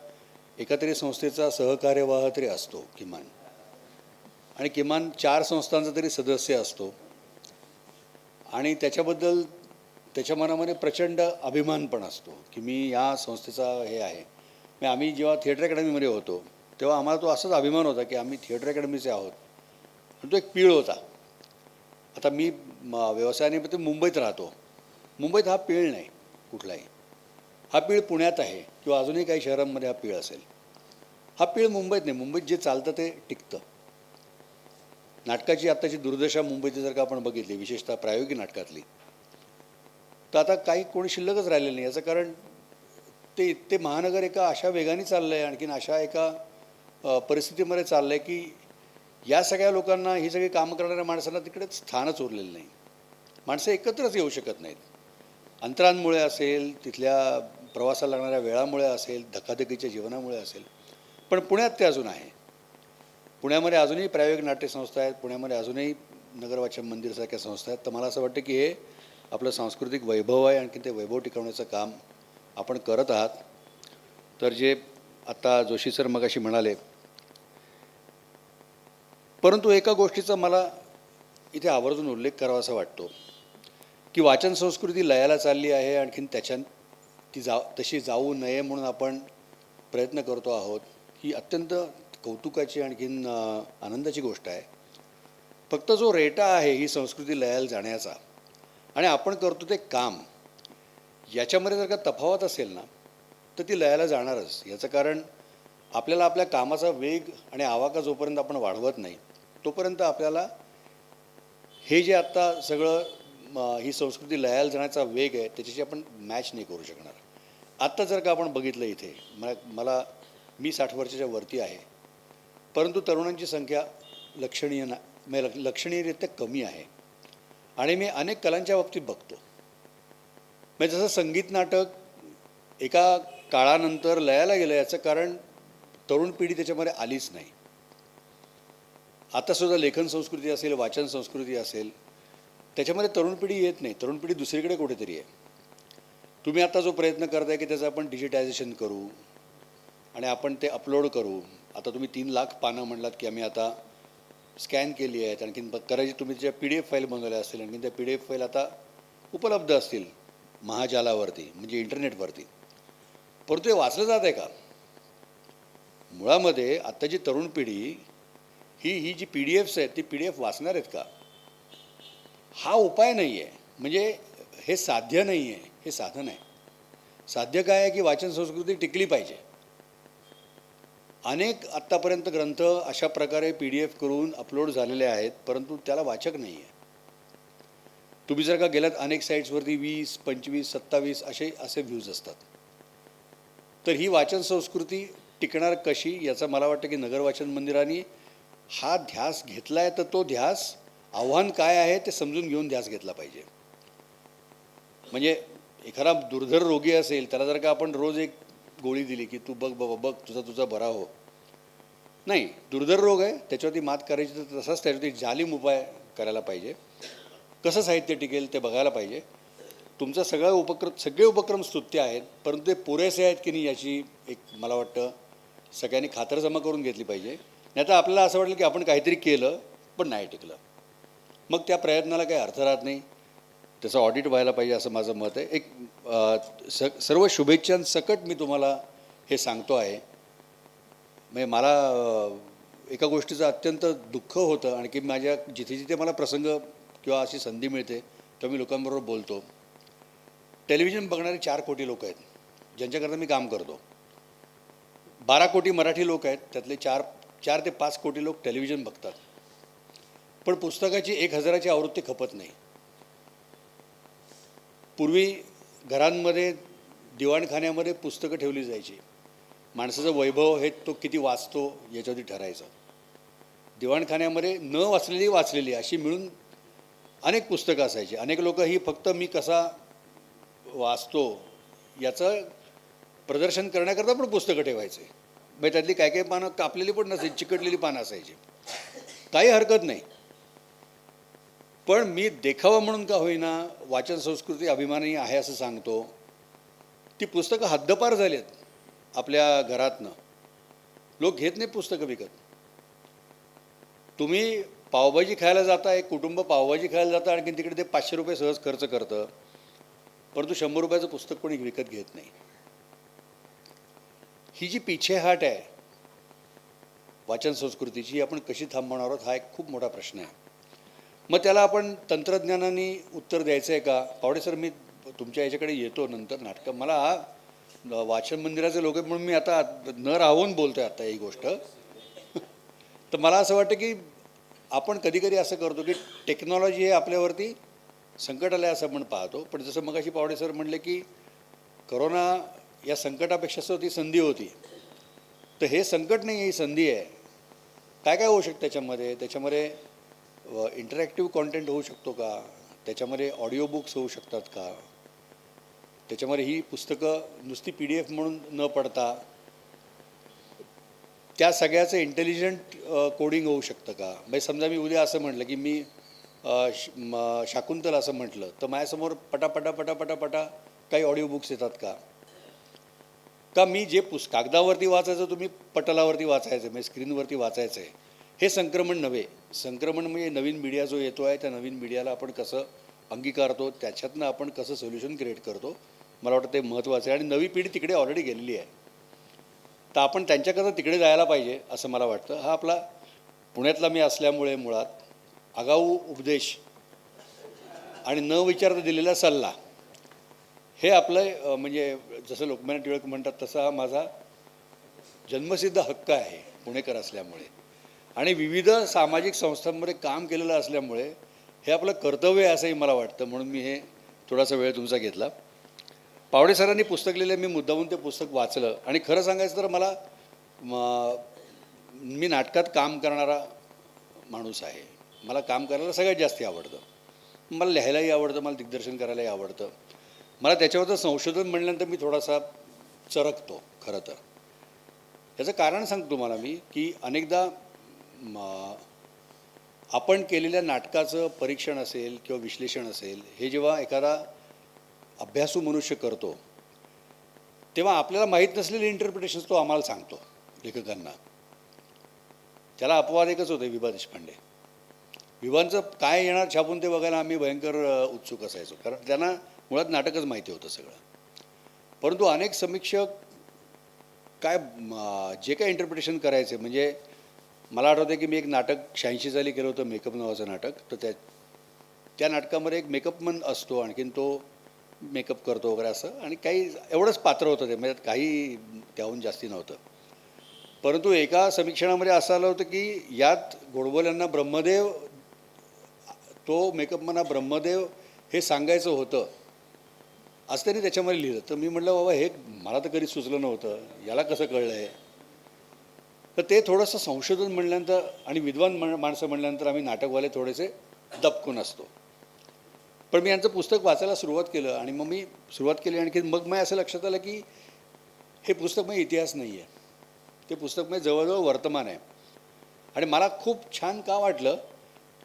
एका तरी संस्थेचा सहकार्यवाह तरी असतो किमान, आणि किमान 4 संस्थांचा तरी सदस्य असतो आणि त्याच्याबद्दल त्याच्या मनामध्ये प्रचंड अभिमान पण असतो की मी या संस्थेचा हे आहे. मी आम्ही जेव्हा थिएटर अकॅडमीमध्ये होतो तेव्हा आम्हाला तो असाच अभिमान होता की आम्ही थिएटर अकॅडमीचे आहोत. पण तो एक पीळ होता. आता मी व्यवसायानिमित्त मुंबईत राहतो. मुंबईत हा पीळ नाही कुठलाही. हा पीळ पुण्यात आहे किंवा अजूनही काही शहरांमध्ये हा पीळ असेल. हा पीळ मुंबईत नाही. मुंबईत जे चालतं ते टिकतं. नाटकाची आत्ताची दुर्दशा मुंबईची जर का आपण बघितली, विशेषतः प्रायोगिक नाटकातली, तर आता काही कोणी शिल्लकच राहिलेलं नाही. याचं कारण ते महानगर एका अशा वेगाने चाललं आहे, आणखीन अशा एका परिस्थितीमध्ये चाललं आहे की या सगळ्या लोकांना, ही सगळी कामं करणाऱ्या माणसांना तिकडे स्थानच उरलेलं नाही. माणसं एकत्रच येऊ शकत नाहीत. अंतरांमुळे असेल, तिथल्या प्रवासाला लागणाऱ्या वेळामुळे असेल, धकाधकीच्या जीवनामुळे असेल. पण पुण्यात ते अजून आहे. पुण्यामध्ये अजूनही प्रायोगिक नाट्यसंस्था आहेत. पुण्यामध्ये अजूनही नगर वाचन मंदिरसारख्या संस्था आहेत. तर मला असं वाटतं की हे आपलं सांस्कृतिक वैभव आहे. आणखी ते वैभव टिकवण्याचं काम आपण करत आहात. तर जे आत्ता जोशी सर मगाशी म्हणाले, परंतु एका गोष्टीचा मला इथे आवर्जून उल्लेख करावासा वाटतो की वाचन संस्कृती लयाला चालली आहे. आणखीन ती तशी जाऊ नये म्हणून आपण प्रयत्न करतो आहोत. ही अत्यंत कौतुकाची आणखीन आनंदाची गोष्ट आहे. फक्त जो रेटा आहे ही संस्कृती लयाला जाण्याचा आणि आपण करतो ते काम, याच्यामध्ये जर का तफावत असेल ना तर ती लयाला जाणारच. याचं कारण आपल्याला आपल्या कामाचा वेग आणि आवाका जोपर्यंत आपण वाढवत नाही तोपर्यंत आपल्याला हे जे आत्ता सगळं ही संस्कृती लयाला जाण्याचा वेग आहे त्याच्याशी आपण मॅच नाही करू शकणार. आत्ता जर का आपण बघितलं इथे मी 60 वर्षाच्या वरती आहे, परंतु तरुणांची संख्या लक्षणीयरित्या कमी आहे. आणि मी अनेक कलांच्या बाबतीत बघतो, म्हणजे जसं संगीत नाटक एका काळानंतर लयाला गेलं, याचं कारण तरुण पिढी त्याच्यामध्ये आलीच नाही. आतासुद्धा लेखन संस्कृती असेल, वाचन संस्कृती असेल, त्याच्यामध्ये तरुण पिढी येत नाही. तरुण पिढी दुसरीकडे कुठेतरी आहे. तुम्ही आता जो प्रयत्न करताय की त्याचं आपण डिजिटायझेशन करू आणि आपण ते अपलोड करू. आता तुम्ही 3 लाख पानं म्हणलात की आम्ही आता स्कॅन केली आहेत. आणखीन करायची तुम्ही ज्या PDF फाईल बनवल्या असतील, आणखीन त्या PDF फाईल आता उपलब्ध असतील महाजालावरती, म्हणजे इंटरनेटवरती. परंतु हे वाचलं जात आहे का? मुळामध्ये आत्ताची तरुण पिढी ही जी PDFs आहेत ती PDF वाचणार आहेत का? हा उपाय नाही आहे. म्हणजे हे साध्य नाही आहे, हे साधन आहे. साध्य काय आहे की वाचन संस्कृती टिकली पाहिजे. अनेक आत्तापर्यंत ग्रंथ अशा प्रकारे PDF करून अपलोड झालेले आहेत, परंतु त्याला वाचक नाही आहे. तुम्ही जर का गेलात अनेक साईट्सवरती 20, 25, 27 असे व्ह्यूज असतात. तर ही वाचन संस्कृती टिकणार कशी याचा मला वाटतं की नगर वाचन मंदिराने हा ध्यास घेतला आहे. तर तो ध्यास आव्हान काय आहे ते समजून घेऊन ध्यास घेतला पाहिजे. म्हणजे एखादा दुर्धर रोगी असेल त्याला जर का आपण रोज एक गोळी दिली की तू बघ बाबा बघ तुझा बरा हो, नाही, दुर्धर रोग आहे त्याच्यावरती मात करायची तर तसाच त्याच्यावरती जालीम उपाय करायला पाहिजे. कसं साहित्य टिकेल ते बघायला पाहिजे. तुमचा सगळे उपक्रम स्तुत्य आहेत, परंतु ते पुरेसे आहेत की नाही याची एक मला वाटतं सगळ्यांनी खातरजमा करून घेतली पाहिजे. नाही तर आपल्याला असं वाटलं की आपण काहीतरी केलं पण नाही टिकलं, मग त्या प्रयत्नाला काही अर्थ राहत नाही. त्याचं ऑडिट व्हायला पाहिजे असं माझं मत आहे. सर्व शुभेच्छांसकट मी तुम्हाला हे सांगतो आहे. म्हणजे मला एका गोष्टीचं अत्यंत दुःख होतं, आणखी माझ्या जिथे जिथे मला प्रसंग किंवा अशी संधी मिळते तेव्हा मी लोकांबरोबर बोलतो. टेलिव्हिजन बघणारे 4 कोटी लोक आहेत ज्यांच्याकरता मी काम करतो. 12 कोटी मराठी लोक आहेत, त्यातले 4 ते 5 कोटी लोक टेलिव्हिजन बघतात. पण पुस्तकाची 1000ची आवृत्ती खपत नाही. पूर्वी घरांमध्ये दिवाणखान्यामध्ये पुस्तकं ठेवली जायची. माणसाचं वैभव हे तो किती वाचतो याच्यावरती ठरायचं. दिवाणखान्यामध्ये न वाचलेली अशी मिळून अनेक पुस्तकं असायची. अनेक लोक ही फक्त मी कसा वाचतो याचं प्रदर्शन करण्याकरता पण पुस्तकं ठेवायचे. म्हणजे त्यातली काही पानं कापलेली पण नसायची, चिकटलेली पानं असायची. काही हरकत नाही, पण मी देखावा म्हणून का होईना वाचन संस्कृती अभिमानी आहे असं सांगतो. ती पुस्तकं हद्दपार झाली आहेत आपल्या घरातनं. लोक घेत नाही पुस्तकं विकत. तुम्ही पावभाजी खायला जाता, एक कुटुंब पावभाजी खायला जातं, आणखी तिकडे ते 500 रुपये सहज खर्च करतं, परंतु 100 रुपयाचं पुस्तक कोणी विकत घेत नाही. ही जी पिछेहाट आहे वाचन संस्कृतीची आपण कशी थांबवणार आहोत हा एक खूप मोठा प्रश्न आहे. मग त्याला आपण तंत्रज्ञानाने उत्तर द्यायचं आहे का? पावडे सर, मी तुमच्या याच्याकडे येतो नंतर नाटकं. मला वाचन मंदिराचे लोक आहेत म्हणून मी आता न राहून बोलतो आहे आता ही गोष्ट. तर मला असं वाटतं की आपण कधीकधी असं करतो की टेक्नॉलॉजी हे आपल्यावरती संकट आलं आहे असं आपण पाहतो. पण जसं मगाशी पावडे सर म्हणले की करोना या संकटापेक्षा ती संधी होती. तर हे संकट नाही, ही संधी आहे. काय काय होऊ शकतं त्याच्यामध्ये इंटरॅक्टिव्ह कॉन्टेंट होऊ शकतो का? त्याच्यामध्ये ऑडिओ बुक्स होऊ शकतात का? त्याच्यामध्ये ही पुस्तकं नुसती PDF म्हणून न पडता त्या सगळ्याचं इंटेलिजंट कोडिंग होऊ शकतं का? म्हणजे समजा मी उद्या असं म्हटलं की मी शाकुंतल असं म्हटलं तर माझ्यासमोर पटापटा काही ऑडिओ बुक्स येतात का? का मी जे कागदावरती वाचायचं तुम्ही पटलावरती वाचायचं, म्हणजे स्क्रीनवरती वाचायचं आहे. हे संक्रमण नव्हे. संक्रमण म्हणजे नवीन मीडिया जो येतो आहे त्या नवीन मीडियाला आपण कसं अंगीकारतो, त्याच्यातनं आपण कसं सोल्युशन क्रिएट करतो, मला वाटतं ते महत्त्वाचं आहे. आणि नवी पिढी तिकडे ऑलरेडी गेलेली आहे, तर आपण त्यांच्याकरता तिकडे जायला पाहिजे असं मला वाटतं. हा आपला पुण्यातला मी असल्यामुळे मुळात आगाऊ उपदेश आणि न विचारता दिलेला सल्ला हे आपलं म्हणजे जसं लोकमान्य टिळक म्हणतात तसा हा माझा जन्मसिद्ध हक्क आहे पुणेकर असल्यामुळे. आणि विविध सामाजिक संस्थांमध्ये काम केलेलं असल्यामुळे हे आपलं कर्तव्य आहे असंही मला वाटतं. म्हणून मी हे थोडासा वेळ तुमचा घेतला. पावडे सरांनी पुस्तक लिहिलं, मी मुद्दामून ते पुस्तक वाचलं. आणि खरं सांगायचं तर मला मी नाटकात काम करणारा माणूस आहे. मला काम करायला सगळ्यात जास्त आवडतं. मला लिहायलाही आवडतं, मला दिग्दर्शन करायलाही आवडतं. मला त्याच्यावरचं संशोधन म्हणल्यानंतर मी थोडासा चरकतो खरं तर. याचं कारण सांगतो तुम्हाला मी की अनेकदा आपण केलेल्या नाटकाचं परीक्षण असेल किंवा विश्लेषण असेल, हे जेव्हा एखादा अभ्यासू मनुष्य करतो तेव्हा आपल्याला माहीत नसलेले इंटरप्रिटेशन्स तो आम्हाला सांगतो लेखकांना. त्याला अपवाद एकच होते, विभा देशपांडे. विभांचं काय येणार छापून ते बघायला आम्ही भयंकर उत्सुक असायचो, कारण त्यांना मुळात नाटकच माहिती होतं सगळं. परंतु अनेक समीक्षक काय जे काय इंटरप्रिटेशन करायचे, म्हणजे मला आठवतं की मी एक नाटक 86 साली केलं होतं, मेकअप नावाचं नाटक. तर त्या नाटकामध्ये एक मेकअपमन असतो, आणखीन तो मेकअप करतो वगैरे असं, आणि काही एवढंच पात्र होतं ते, म्हणजे काही त्याहून जास्ती नव्हतं. परंतु एका समीक्षणामध्ये असं आलं होतं की यात गोडबोल्यांना ब्रह्मदेव, तो मेकअपमना ब्रह्मदेव हे सांगायचं होतं असं त्यांनी त्याच्यामध्ये लिहिलं. तर मी म्हटलं बाबा हे मला तर कधी सुचलं नव्हतं, याला कसं कळलं आहे. तर ते थोडंसं संशोधन म्हणल्यानंतर आणि विद्वान माणसं म्हणल्यानंतर आम्ही नाटकवाले थोडेसे दबकून असतो. पण मी यांचं पुस्तक वाचायला सुरुवात केलं आणि मग मी सुरुवात केली आणखी मग मी असं लक्षात आलं की हे पुस्तक म्हणजे इतिहास नाही आहे, ते पुस्तक म्हणजे जवळजवळ वर्तमान आहे. आणि मला खूप छान का वाटलं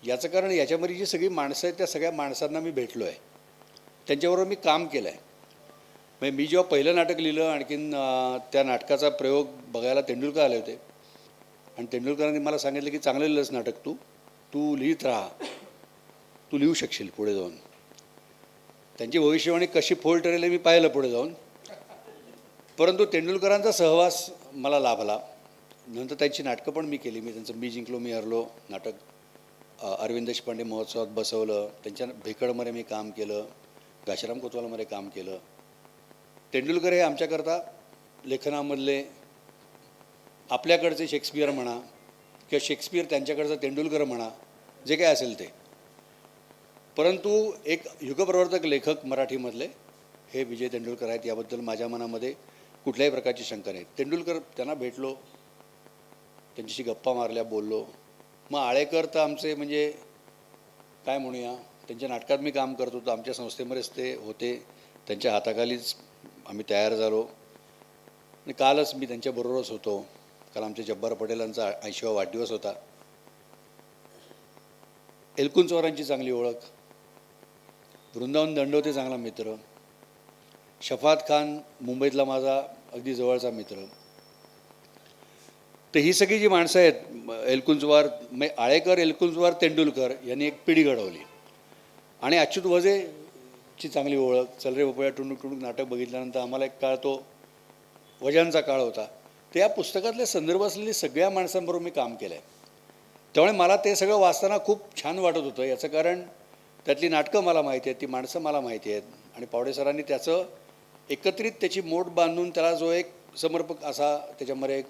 याचं कारण याच्यामध्ये जी सगळी माणसं आहेत त्या सगळ्या माणसांना मी भेटलो आहे, त्यांच्याबरोबर मी काम केलं आहे. म्हणजे मी जेव्हा पहिलं नाटक लिहिलं आणखीन त्या नाटकाचा प्रयोग बघायला तेंडुलकर आले होते आणि तेंडुलकरांनी मला सांगितलं की चांगलं लिहिलंस नाटक, तू लिहित राहा, तू लिहू शकशील पुढे जाऊन. त्यांची भविष्यवाणी कशी फोल ठरेल हे मी पाहिलं पुढे जाऊन. परंतु तेंडुलकरांचा सहवास मला लाभला. नंतर त्यांची नाटकं पण मी केली. मी त्यांचं मी जिंकलो मी हरलो नाटक अरविंद देशपांडे महोत्सवात बसवलं. त्यांच्या भेकडमध्ये मी काम केलं, घाशीराम कोतवालमध्ये काम केलं. तेंडुलकर हे आमच्याकरता लेखनामधले आपल्याकडचे शेक्सपियर म्हणा किंवा शेक्सपियर त्यांच्याकडचं तेंडुलकर म्हणा, जे काय असेल ते. परंतु एक युगप्रवर्तक लेखक मराठीमधले हे विजय तेंडुलकर आहेत, याबद्दल माझ्या मनामध्ये कुठल्याही प्रकारची शंका नाही. तेंडुलकर त्यांना भेटलो, त्यांच्याशी गप्पा मारल्या, बोललो. मग आळेकर तर आमचे म्हणजे काय म्हणूया, त्यांच्या नाटकात मी काम करत होतो, आमच्या संस्थेमध्येच ते होते, त्यांच्या हाताखालीच आम्ही तयार झालो. आणि कालच मी त्यांच्याबरोबरच होतो. काल आमच्या जब्बार पटेलांचा 80वा वाढदिवस होता. एलकुंचवारांची चांगली ओळख, वृंदावन दंडोते चांगला मित्र, शफात खान मुंबईतला माझा अगदी जवळचा मित्र. तर ही सगळी जी माणसं आहेत, एलकुंचवार आळेकर, एलकुंचवार, तेंडुलकर यांनी एक पिढी घडवली. आणि अच्युत वझेची चांगली ओळख. चल रे बाबा टुणूक टुणूक नाटक बघितल्यानंतर आम्हाला एक काळ तो वजांचा काळ होता. तर या पुस्तकातले संदर्भ असलेली सगळ्या माणसांबरोबर मी काम केलं आहे. त्यामुळे मला ते सगळं वाचताना खूप छान वाटत होतं. याचं कारण त्यातली नाटकं मला माहिती आहेत, ती माणसं मला माहिती आहेत. आणि पावडे सरांनी त्याचं एकत्रित त्याची मोठ बांधून त्याला जो एक समर्पक असा त्याच्यामध्ये एक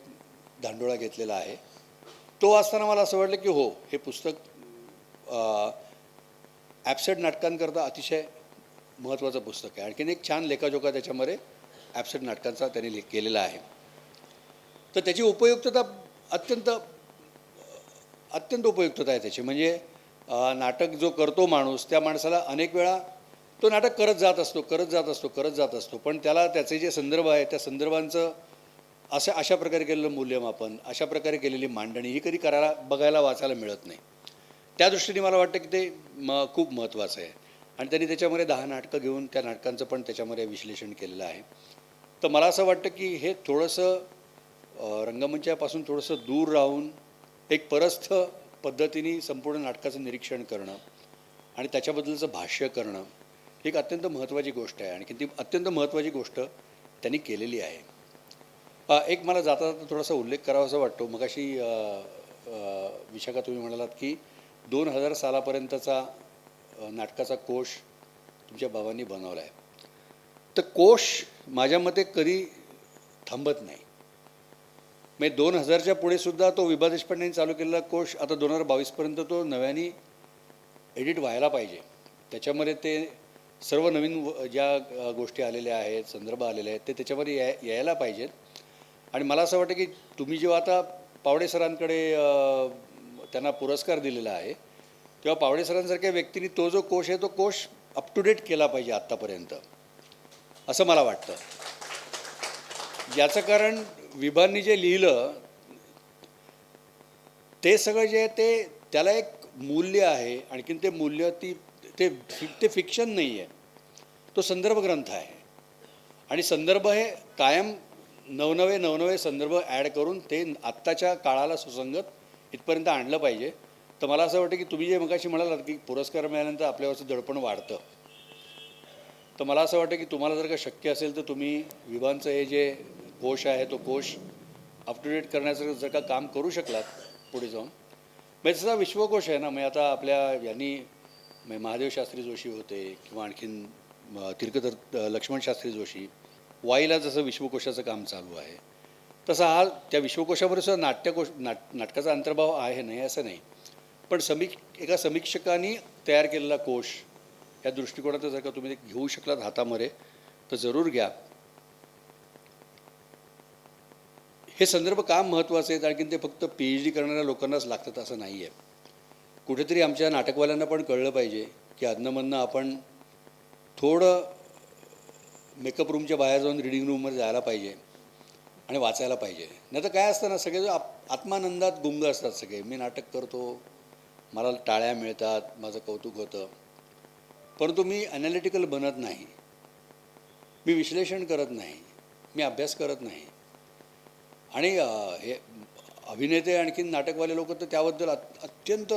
धांडोळा घेतलेला आहे, तो वाचताना मला असं वाटलं की हो, हे पुस्तक ॲब्सेंट नाटकांकरता अतिशय महत्त्वाचं पुस्तक आहे. आणखीन एक छान लेखाजोखा त्याच्यामध्ये ॲब्सेंट नाटकांचा त्यांनी केलेला आहे. तर त्याची उपयुक्तता अत्यंत उपयुक्तता आहे त्याची. म्हणजे नाटक जो करतो माणूस, त्या माणसाला अनेक वेळा तो नाटक करत जात असतो. पण त्याला त्याचे जे संदर्भ आहे त्या संदर्भांचं अशा प्रकारे केलेलं मूल्यमापन, अशा प्रकारे केलेली मांडणी ही कधी बघायला वाचायला मिळत नाही. त्या दृष्टीने मला वाटतं की ते खूप महत्त्वाचं आहे. आणि त्यांनी त्याच्यामध्ये 10 नाटकं घेऊन त्या नाटकांचं पण त्याच्यामध्ये विश्लेषण केलेलं आहे. तर मला असं वाटतं की हे थोडंसं रंगमंचापासून थोडंसं दूर राहून एक परस्थ पद्धतीने संपूर्ण नाटकाचं निरीक्षण करणं आणि त्याच्याबद्दलचं भाष्य करणं ही एक अत्यंत महत्त्वाची गोष्ट आहे. आणि ती अत्यंत महत्त्वाची गोष्ट त्यांनी केलेली आहे. एक मला जाता जाता थोडासा उल्लेख करावासा वाटतो. मगाशी विशाखा तुम्ही म्हणालात की 2000 सालापर्यंतचा नाटकाचा कोश तुमच्या बाबांनी बनवला आहे. तर कोश माझ्या मते कधी थांबत नाही. म्हणजे 2000च्या पुढे सुद्धा तो विभा देशपांडेंनी चालू केलेला कोश आता 2022पर्यंत तो नव्याने एडिट व्हायला पाहिजे. त्याच्यामध्ये ते सर्व नवीन ज्या गोष्टी आलेल्या आहेत, संदर्भ आलेले आहेत, ते त्याच्यामध्ये यायला पाहिजेत. आणि मला असं वाटतं की तुम्ही जेव्हा आता पावडे सरांकडे त्यांना पुरस्कार दिलेला आहे, तेव्हा पावडे सरांसारख्या व्यक्तींनी तो जो कोश आहे तो कोश अप टू डेट केला पाहिजे आत्तापर्यंत, असं मला वाटतं. याचं कारण विभांनी जे लिहिलं ते सगळं जे आहे ते त्याला एक मूल्य आहे. आणखीन ते मूल्य ते फिक्शन नाही आहे, तो संदर्भ ग्रंथ आहे. आणि संदर्भ हे कायम नवनवे संदर्भ ॲड करून ते आत्ताच्या काळाला सुसंगत इथपर्यंत आणलं पाहिजे. तर मला असं वाटतं की तुम्ही जे मगाशी म्हणालात की पुरस्कार मिळाल्यानंतर आपल्यावरचं दडपण वाढतं, तर मला असं वाटतं की तुम्हाला जर का शक्य असेल तर तुम्ही विभांचं हे जे कोश आहे तो कोश अप टू डेट करण्याचं जर का काम करू शकलात पुढे जाऊन, म्हणजे तसा विश्वकोश आहे ना. म्हणजे आता आपल्या यांनी महादेव शास्त्री जोशी होते किंवा आणखीन तीर्थकर लक्ष्मण शास्त्री जोशी, वाईला जसं विश्वकोशाचं काम चालू आहे, तसा हा त्या विश्वकोशामध्ये सुद्धा नाटकाचा अंतर्भाव आहे, नाही असं नाही. पण एका समीक्षकांनी तयार केलेला कोश या दृष्टिकोनातून जर का तुम्ही ते घेऊ शकलात हातामध्ये तर जरूर घ्या. हे संदर्भ का महत्त्वाचे आहेत, आणखीन ते फक्त PhD करणाऱ्या लोकांनाच लागतात असं नाही आहे. कुठेतरी आमच्या नाटकवाल्यांना पण कळलं पाहिजे की अधनंमधनं आपण थोडं मेकअप रूमच्या बाहेर जाऊन रिडिंग रूममध्ये जायला पाहिजे आणि वाचायला पाहिजे. नाही तर काय असतं ना, सगळे आत्मानंदात गुंग असतात सगळे. मी नाटक करतो, मला टाळ्या मिळतात, माझं कौतुक होतं, परंतु मी ॲनालिटिकल बनत नाही, मी विश्लेषण करत नाही, मी अभ्यास करत नाही. आणि हे अभिनेते आणखीन नाटकवाले लोक तर त्याबद्दल अत्यंत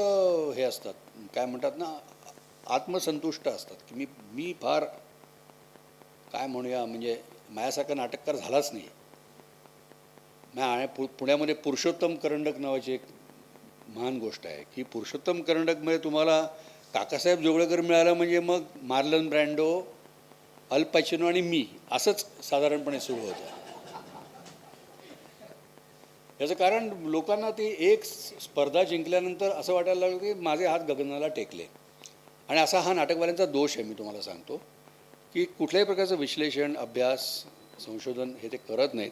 हे असतात, काय म्हणतात ना, आत्मसंतुष्ट असतात की मी फार काय म्हणूया, म्हणजे माझ्यासारखा नाटककार झालाच नाही. पुण्यामध्ये पुरुषोत्तम करंडक नावाची एक महान गोष्ट आहे की पुरुषोत्तम करंडकमध्ये तुम्हाला काकासाहेब जोगळेकर मिळालं म्हणजे मग मार्लन ब्रँडो, अल पॅचिनो आणि मी असंच साधारणपणे सुरू होतं. याचं कारण लोकांना ती एक स्पर्धा जिंकल्यानंतर असं वाटायला लागलं की माझे हात गगनाला टेकले. आणि असा हा नाटकवाल्यांचा दोष आहे. मी तुम्हाला सांगतो की कुठल्याही प्रकारचं विश्लेषण, अभ्यास, संशोधन हे ते करत नाहीत.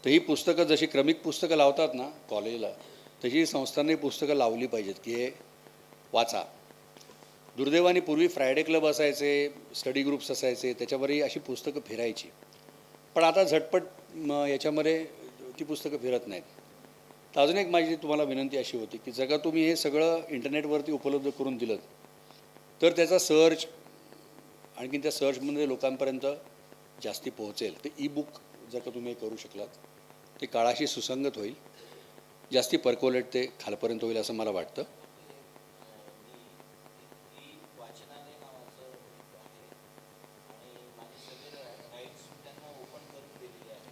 तर ही पुस्तकं जशी क्रमिक पुस्तकं लावतात ना कॉलेजला, तशी संस्थांनी पुस्तकं लावली पाहिजेत की हे वाचा. दुर्दैवाने पूर्वी फ्रायडे क्लब असायचे, स्टडी ग्रुप्स असायचे, त्याच्यावरही अशी पुस्तकं फिरायची. पण आता झटपट याच्यामध्ये ती पुस्तकं फिरत नाहीत. तर अजून एक माझी तुम्हाला विनंती अशी होती की जर का तुम्ही हे सगळं इंटरनेटवरती उपलब्ध करून दिलं तर त्याचा सर्च आणखीन त्या सर्चमध्ये लोकांपर्यंत जास्ती पोहोचेल. ते ई-बुक जर का तुम्ही करू शकलात ते काळाशी सुसंगत होईल, जास्ती पर्कोलेट ते खालपर्यंत होईल असं मला वाटतं.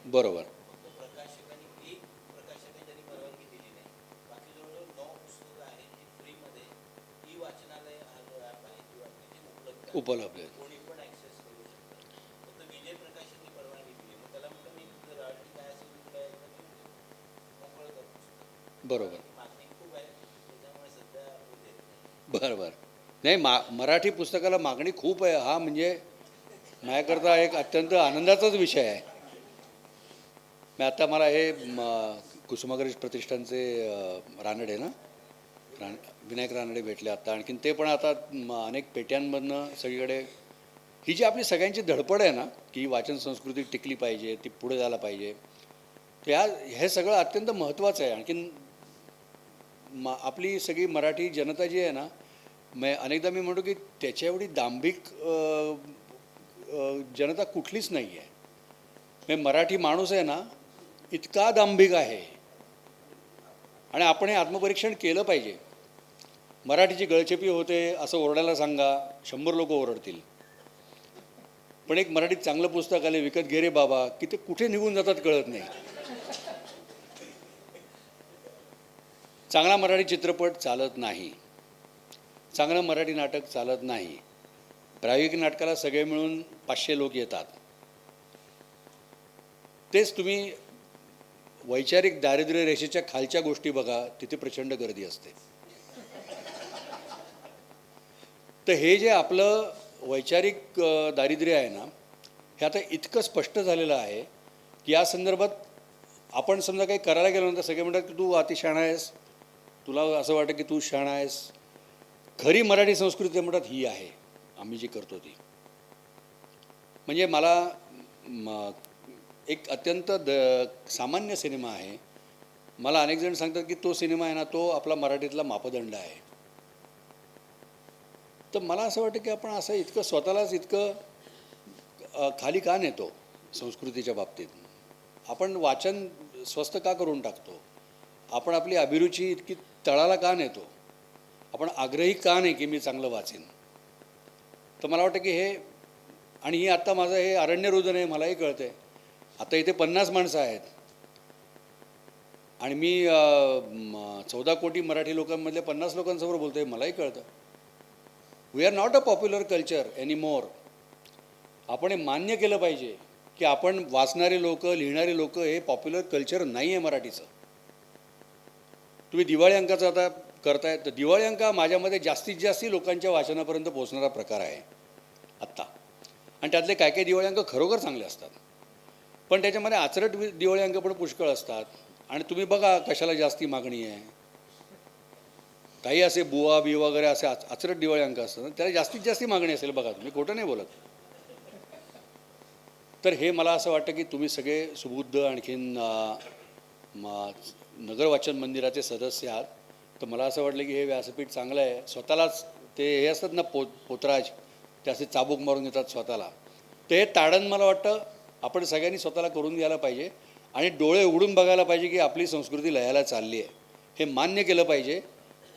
बरोबर. उपलब्ध आहेत. बरोबर. बरं बरं. नाही, मराठी पुस्तकाला मागणी खूप आहे. हा म्हणजे माझ्याकरता एक अत्यंत आनंदाचाच विषय आहे. मी आता मला हे कुसुमाग्रज प्रतिष्ठानचे रानडे ना, विनायक रानडे भेटले आता. आणखीन ते पण आता अनेक पेट्यांमधनं सगळीकडे ही जी आपली सगळ्यांची धडपड आहे ना की वाचन संस्कृती टिकली पाहिजे, ती पुढे जायला पाहिजे, हे सगळं अत्यंत महत्त्वाचं आहे. आणखीन आपली सगळी मराठी जनता जी आहे ना, अनेकदा मी म्हणतो की त्याच्या एवढी दांभिक जनता कुठलीच नाही आहे. मराठी माणूस आहे ना इतका दांभिक आहे. आणि आपण हे आत्मपरीक्षण केलं पाहिजे. मराठीची गळचेपी होते असं ओरडायला सांगा, 100 लोक ओरडतील. पण एक मराठीत चांगलं पुस्तक आले, विकत घे रे बाबा, की ते कुठे निघून जातात कळत नाही. चांगला मराठी चित्रपट चालत नाही, चांगलं मराठी नाटक चालत नाही. प्रायोगिक नाटकाला सगळे मिळून 500 लोक येतात. तेच तुम्ही वैचारिक दारिद्र्य रेषेच्या खालच्या गोष्टी बघा, तिथे प्रचंड गर्दी असते. तर हे जे आपलं वैचारिक दारिद्र्य आहे ना, हे आता इतकं स्पष्ट झालेलं आहे की या संदर्भात आपण समजा काही करायला गेलो नंतर सगळे म्हणतात की तू अतिशहाणा आहेस, तुला असं वाटतं की तू शहाणा आहेस. खरी मराठी संस्कृती म्हणतात ही आहे आम्ही जी करतो ती. म्हणजे मला एक अत्यंत सामान्य सिनेमा आहे. मला अनेक जण सांगतात की तो सिनेमा आहे ना, तो आपला मराठीतला मापदंड आहे. तर मला असं वाटतं की आपण असं इतकं स्वतःलाच इतकं खाली का नेतो संस्कृतीच्या बाबतीत. आपण वाचन स्वस्त का करून टाकतो. आपण आपली अभिरुची इतकी तळाला का नेतो. आपण आग्रही का नाही की मी चांगलं वाचेन. तर मला वाटतं की हे, आणि ही आत्ता माझं हे अरण्यरुदन आहे, मलाही कळतं आहे. आता इथे 50 माणसं आहेत आणि मी 14 कोटी मराठी लोकांमधल्या 50 लोकांसमोर बोलतो आहे, मलाही कळतं. We are not a popular culture any more. आपण हे मान्य केलं पाहिजे की आपण वाचणारे लोक, लिहिणारे लोक हे पॉप्युलर कल्चर नाही आहे मराठीचं. तुम्ही दिवाळी अंकाचं आता करताय, तर दिवाळी अंक हा माझ्यामध्ये जास्तीत जास्त लोकांच्या वाचनापर्यंत पोहोचणारा प्रकार आहे आत्ता. आणि त्यातले काय काही दिवाळी अंक खरोखर चांगले असतात, पण त्याच्यामध्ये आचरट दिवाळी अंक पण पुष्कळ असतात. आणि तुम्ही बघा कशाला जास्ती मागणी आहे. काही असे बुवा बी वगैरे असे आचरट दिवाळी अंक असतात, त्याला जास्तीत जास्त मागणी असेल. बघा, तुम्ही खोटं नाही बोलत. तर हे मला असं वाटतं की तुम्ही सगळे सुबुद्ध आणखीन नगर वाचन मंदिराचे सदस्य आहात, तर मला असं वाटलं की हे व्यासपीठ चांगलं आहे. स्वतःलाच ते हे असतात ना पोतराज, ते असे चाबूक मारून घेतात स्वतःला. तर हे ताडण मला वाटतं आपण सगळ्यांनी स्वतःला करून घ्यायला पाहिजे आणि डोळे उघडून बघायला पाहिजे की आपली संस्कृती लयाला चालली आहे. हे मान्य केलं पाहिजे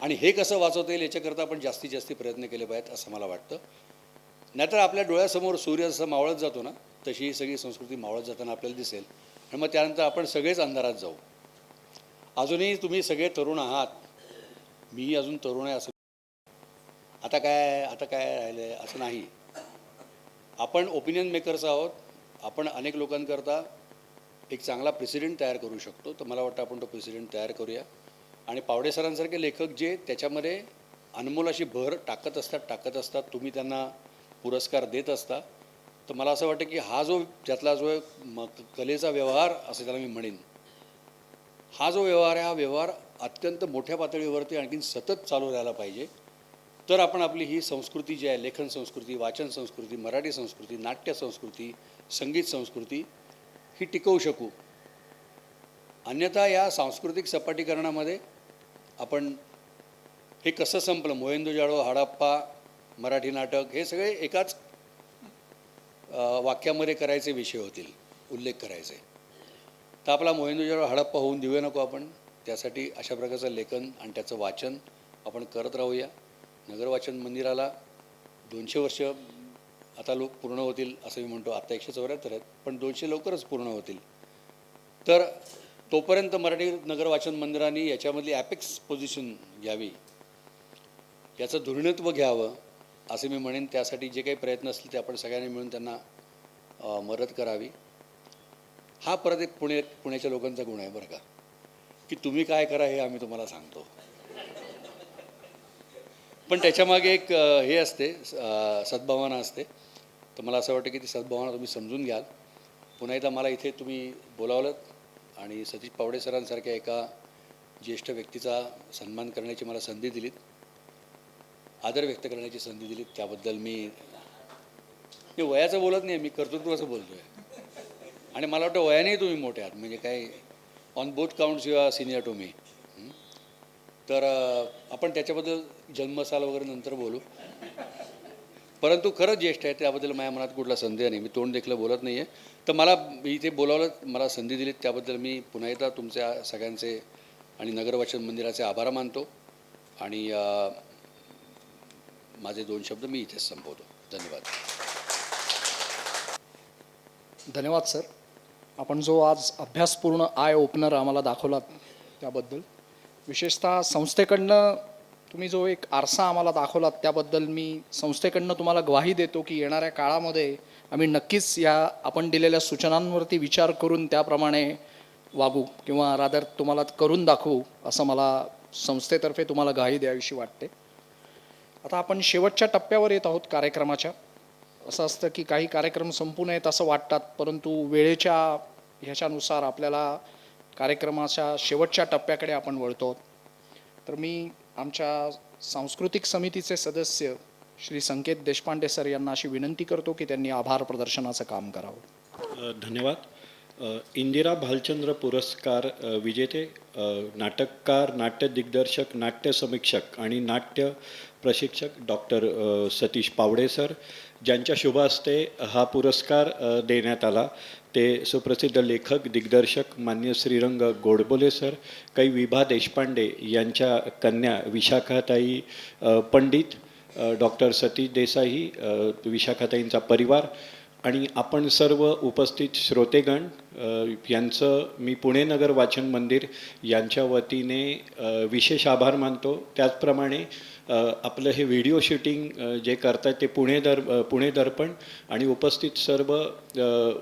आणि हे कसं वाचवता येईल याच्याकरता आपण जास्तीत जास्त प्रयत्न केले पाहिजेत असं मला वाटतं. नाहीतर आपल्या डोळ्यासमोर सूर्य जसं मावळत जातो ना, तशी ही सगळी संस्कृती मावळत जाताना आपल्याला दिसेल आणि मग त्यानंतर आपण सगळेच अंधारात जाऊ. अजूनही तुम्ही सगळे तरुण आहात, मीही अजून तरुण आहे. असं आता काय राहिलं आहे असं नाही. आपण ओपिनियन मेकर्स आहोत. आपण अनेक लोकांकरता एक चांगला प्रेसिडेंट तयार करू शकतो. तर मला वाटतं आपण तो प्रेसिडेंट तयार करूया. आणि पावडे सरांसारखे लेखक जे त्याच्यामध्ये अनमोल अशी भर टाकत असतात, तुम्ही त्यांना पुरस्कार देत असता. तर मला असं वाटतं की हा जो त्यातला जो कलेचा व्यवहार असं त्याला मी म्हणेन, हा जो व्यवहार आहे, हा व्यवहार अत्यंत मोठ्या पातळीवरती आणखीन सतत चालू राहायला पाहिजे. तर आपण आपली ही संस्कृती जी आहे, लेखन संस्कृती, वाचन संस्कृती, मराठी संस्कृती, नाट्य संस्कृती, संगीत संस्कृती ही टिकवू शकू. अन्यथा या सांस्कृतिक सपाटीकरणामध्ये आपण हे कसं संपलं, मोहेंदोजाडो, हडप्पा, मराठी नाटक हे सगळे एकाच वाक्यामध्ये करायचे विषय होतील, उल्लेख करायचे. तर आपला मोहेंदोजाडो, हडप्पा होऊन देऊया नको आपण. त्यासाठी अशा प्रकारचं लेखन आणि त्याचं वाचन आपण करत राहूया. नगर वाचन मंदिराला 200 वर्ष आता लोक पूर्ण होतील असं मी म्हणतो. आता 174 आहेत, पण 200 लवकरच पूर्ण होतील. तर तोपर्यंत मराठी नगर वाचन मंदिराने याच्यामधली ॲपेक्स पोझिशन घ्यावी, याचं धुरीणत्व घ्यावं असं मी म्हणेन. त्यासाठी जे काही प्रयत्न असतील ते आपण सगळ्यांनी मिळून त्यांना मदत करावी. हा परत एक पुण्याच्या लोकांचा गुण आहे बरं का, की तुम्ही काय करा हे आम्ही तुम्हाला सांगतो. पण त्याच्यामागे एक हे असते, सद्भावना असते. तर मला असं वाटतं की ती सद्भावना तुम्ही समजून घ्याल. पुन्हा एकदा मला इथे तुम्ही बोलावलं आणि सतीश पावडे सरांसारख्या एका ज्येष्ठ व्यक्तीचा सन्मान करण्याची मला संधी दिलीत, आदर व्यक्त करण्याची संधी दिलीत, त्याबद्दल मी वयाचं बोलत नाही, मी कर्तृत्वाचं बोलतो आहे. आणि मला वाटतं वयानेही तुम्ही मोठे आहात, म्हणजे काय on both counts you are senior to me. तर आपण त्याच्याबद्दल जन्मसाल वगैरे नंतर बोलू. परंतु खरंच ज्येष्ठ आहे त्याबद्दल माझ्या मनात कुठला संदेह नाही. मी तोंड देखलं बोलत नाही आहे. तर मला इथे बोलावलं, मला संधी दिलीत, त्याबद्दल मी पुन्हा एकदा तुमच्या सगळ्यांचे आणि नगर वाचन मंदिराचे आभार मानतो. आणि माझे 2 शब्द मी इथेच संपवतो. धन्यवाद. धन्यवाद सर. आपण जो आज अभ्यासपूर्ण आय ओपनर आम्हाला दाखवलात त्याबद्दल, विशेषतः संस्थेकडनं तुम्ही जो एक आरसा आम्हाला दाखवलात त्याबद्दल मी संस्थेकडनं तुम्हाला ग्वाही देतो की येणाऱ्या काळामध्ये आम्ही नक्कीच या आपण दिलेल्या सूचनांवरती विचार करून त्याप्रमाणे वागू किंवा रादर तुम्हाला करून दाखवू असं मला संस्थेतर्फे तुम्हाला ग्वाही द्यावीशी वाटते. आता आपण शेवटच्या टप्प्यावर येत आहोत कार्यक्रमाच्या. असं असतं की काही कार्यक्रम संपू नयेत असं वाटतात, परंतु वेळेच्या ह्याच्यानुसार आपल्याला कार्यक्रमाच्या शेवटच्या टप्प्याकडे आपण वळतो. तर मी आमच्या सांस्कृतिक समितीचे सदस्य श्री संकेत देशपांडे सर यांना अशी विनंती करतो की त्यांनी आभार प्रदर्शनाचं काम करावं. धन्यवाद. इंदिरा भालचंद्र पुरस्कार विजेते नाटककार, नाट्य दिग्दर्शक, नाट्य समीक्षक आणि नाट्य प्रशिक्षक डॉक्टर सतीश पावडे सर, ज्यांच्या शुभ हस्ते हा पुरस्कार देण्यात आला, ते सुप्रसिद्ध लेखक दिग्दर्शक मान्य श्रीरंग गोडबोले सर, कै विभा देशपांडे यांच्या कन्या विशाखाताई पंडित, डॉक्टर सतीश देसाई, विशाखाताईंचा परिवार आणि आपण सर्व उपस्थित श्रोतेगण यांचं मी पुणे नगर वाचन मंदिर यांच्या वतीने विशेष आभार मानतो. त्याचप्रमाणे आपलं हे व्हिडिओ शूटिंग जे करतात ते पुणे दर्पण आणि उपस्थित सर्व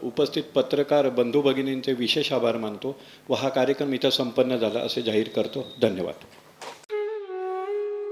उपस्थित पत्रकार बंधू भगिनींचे विशेष आभार मानतो व हा कार्यक्रम इथं संपन्न झाला असे जाहीर करतो. धन्यवाद.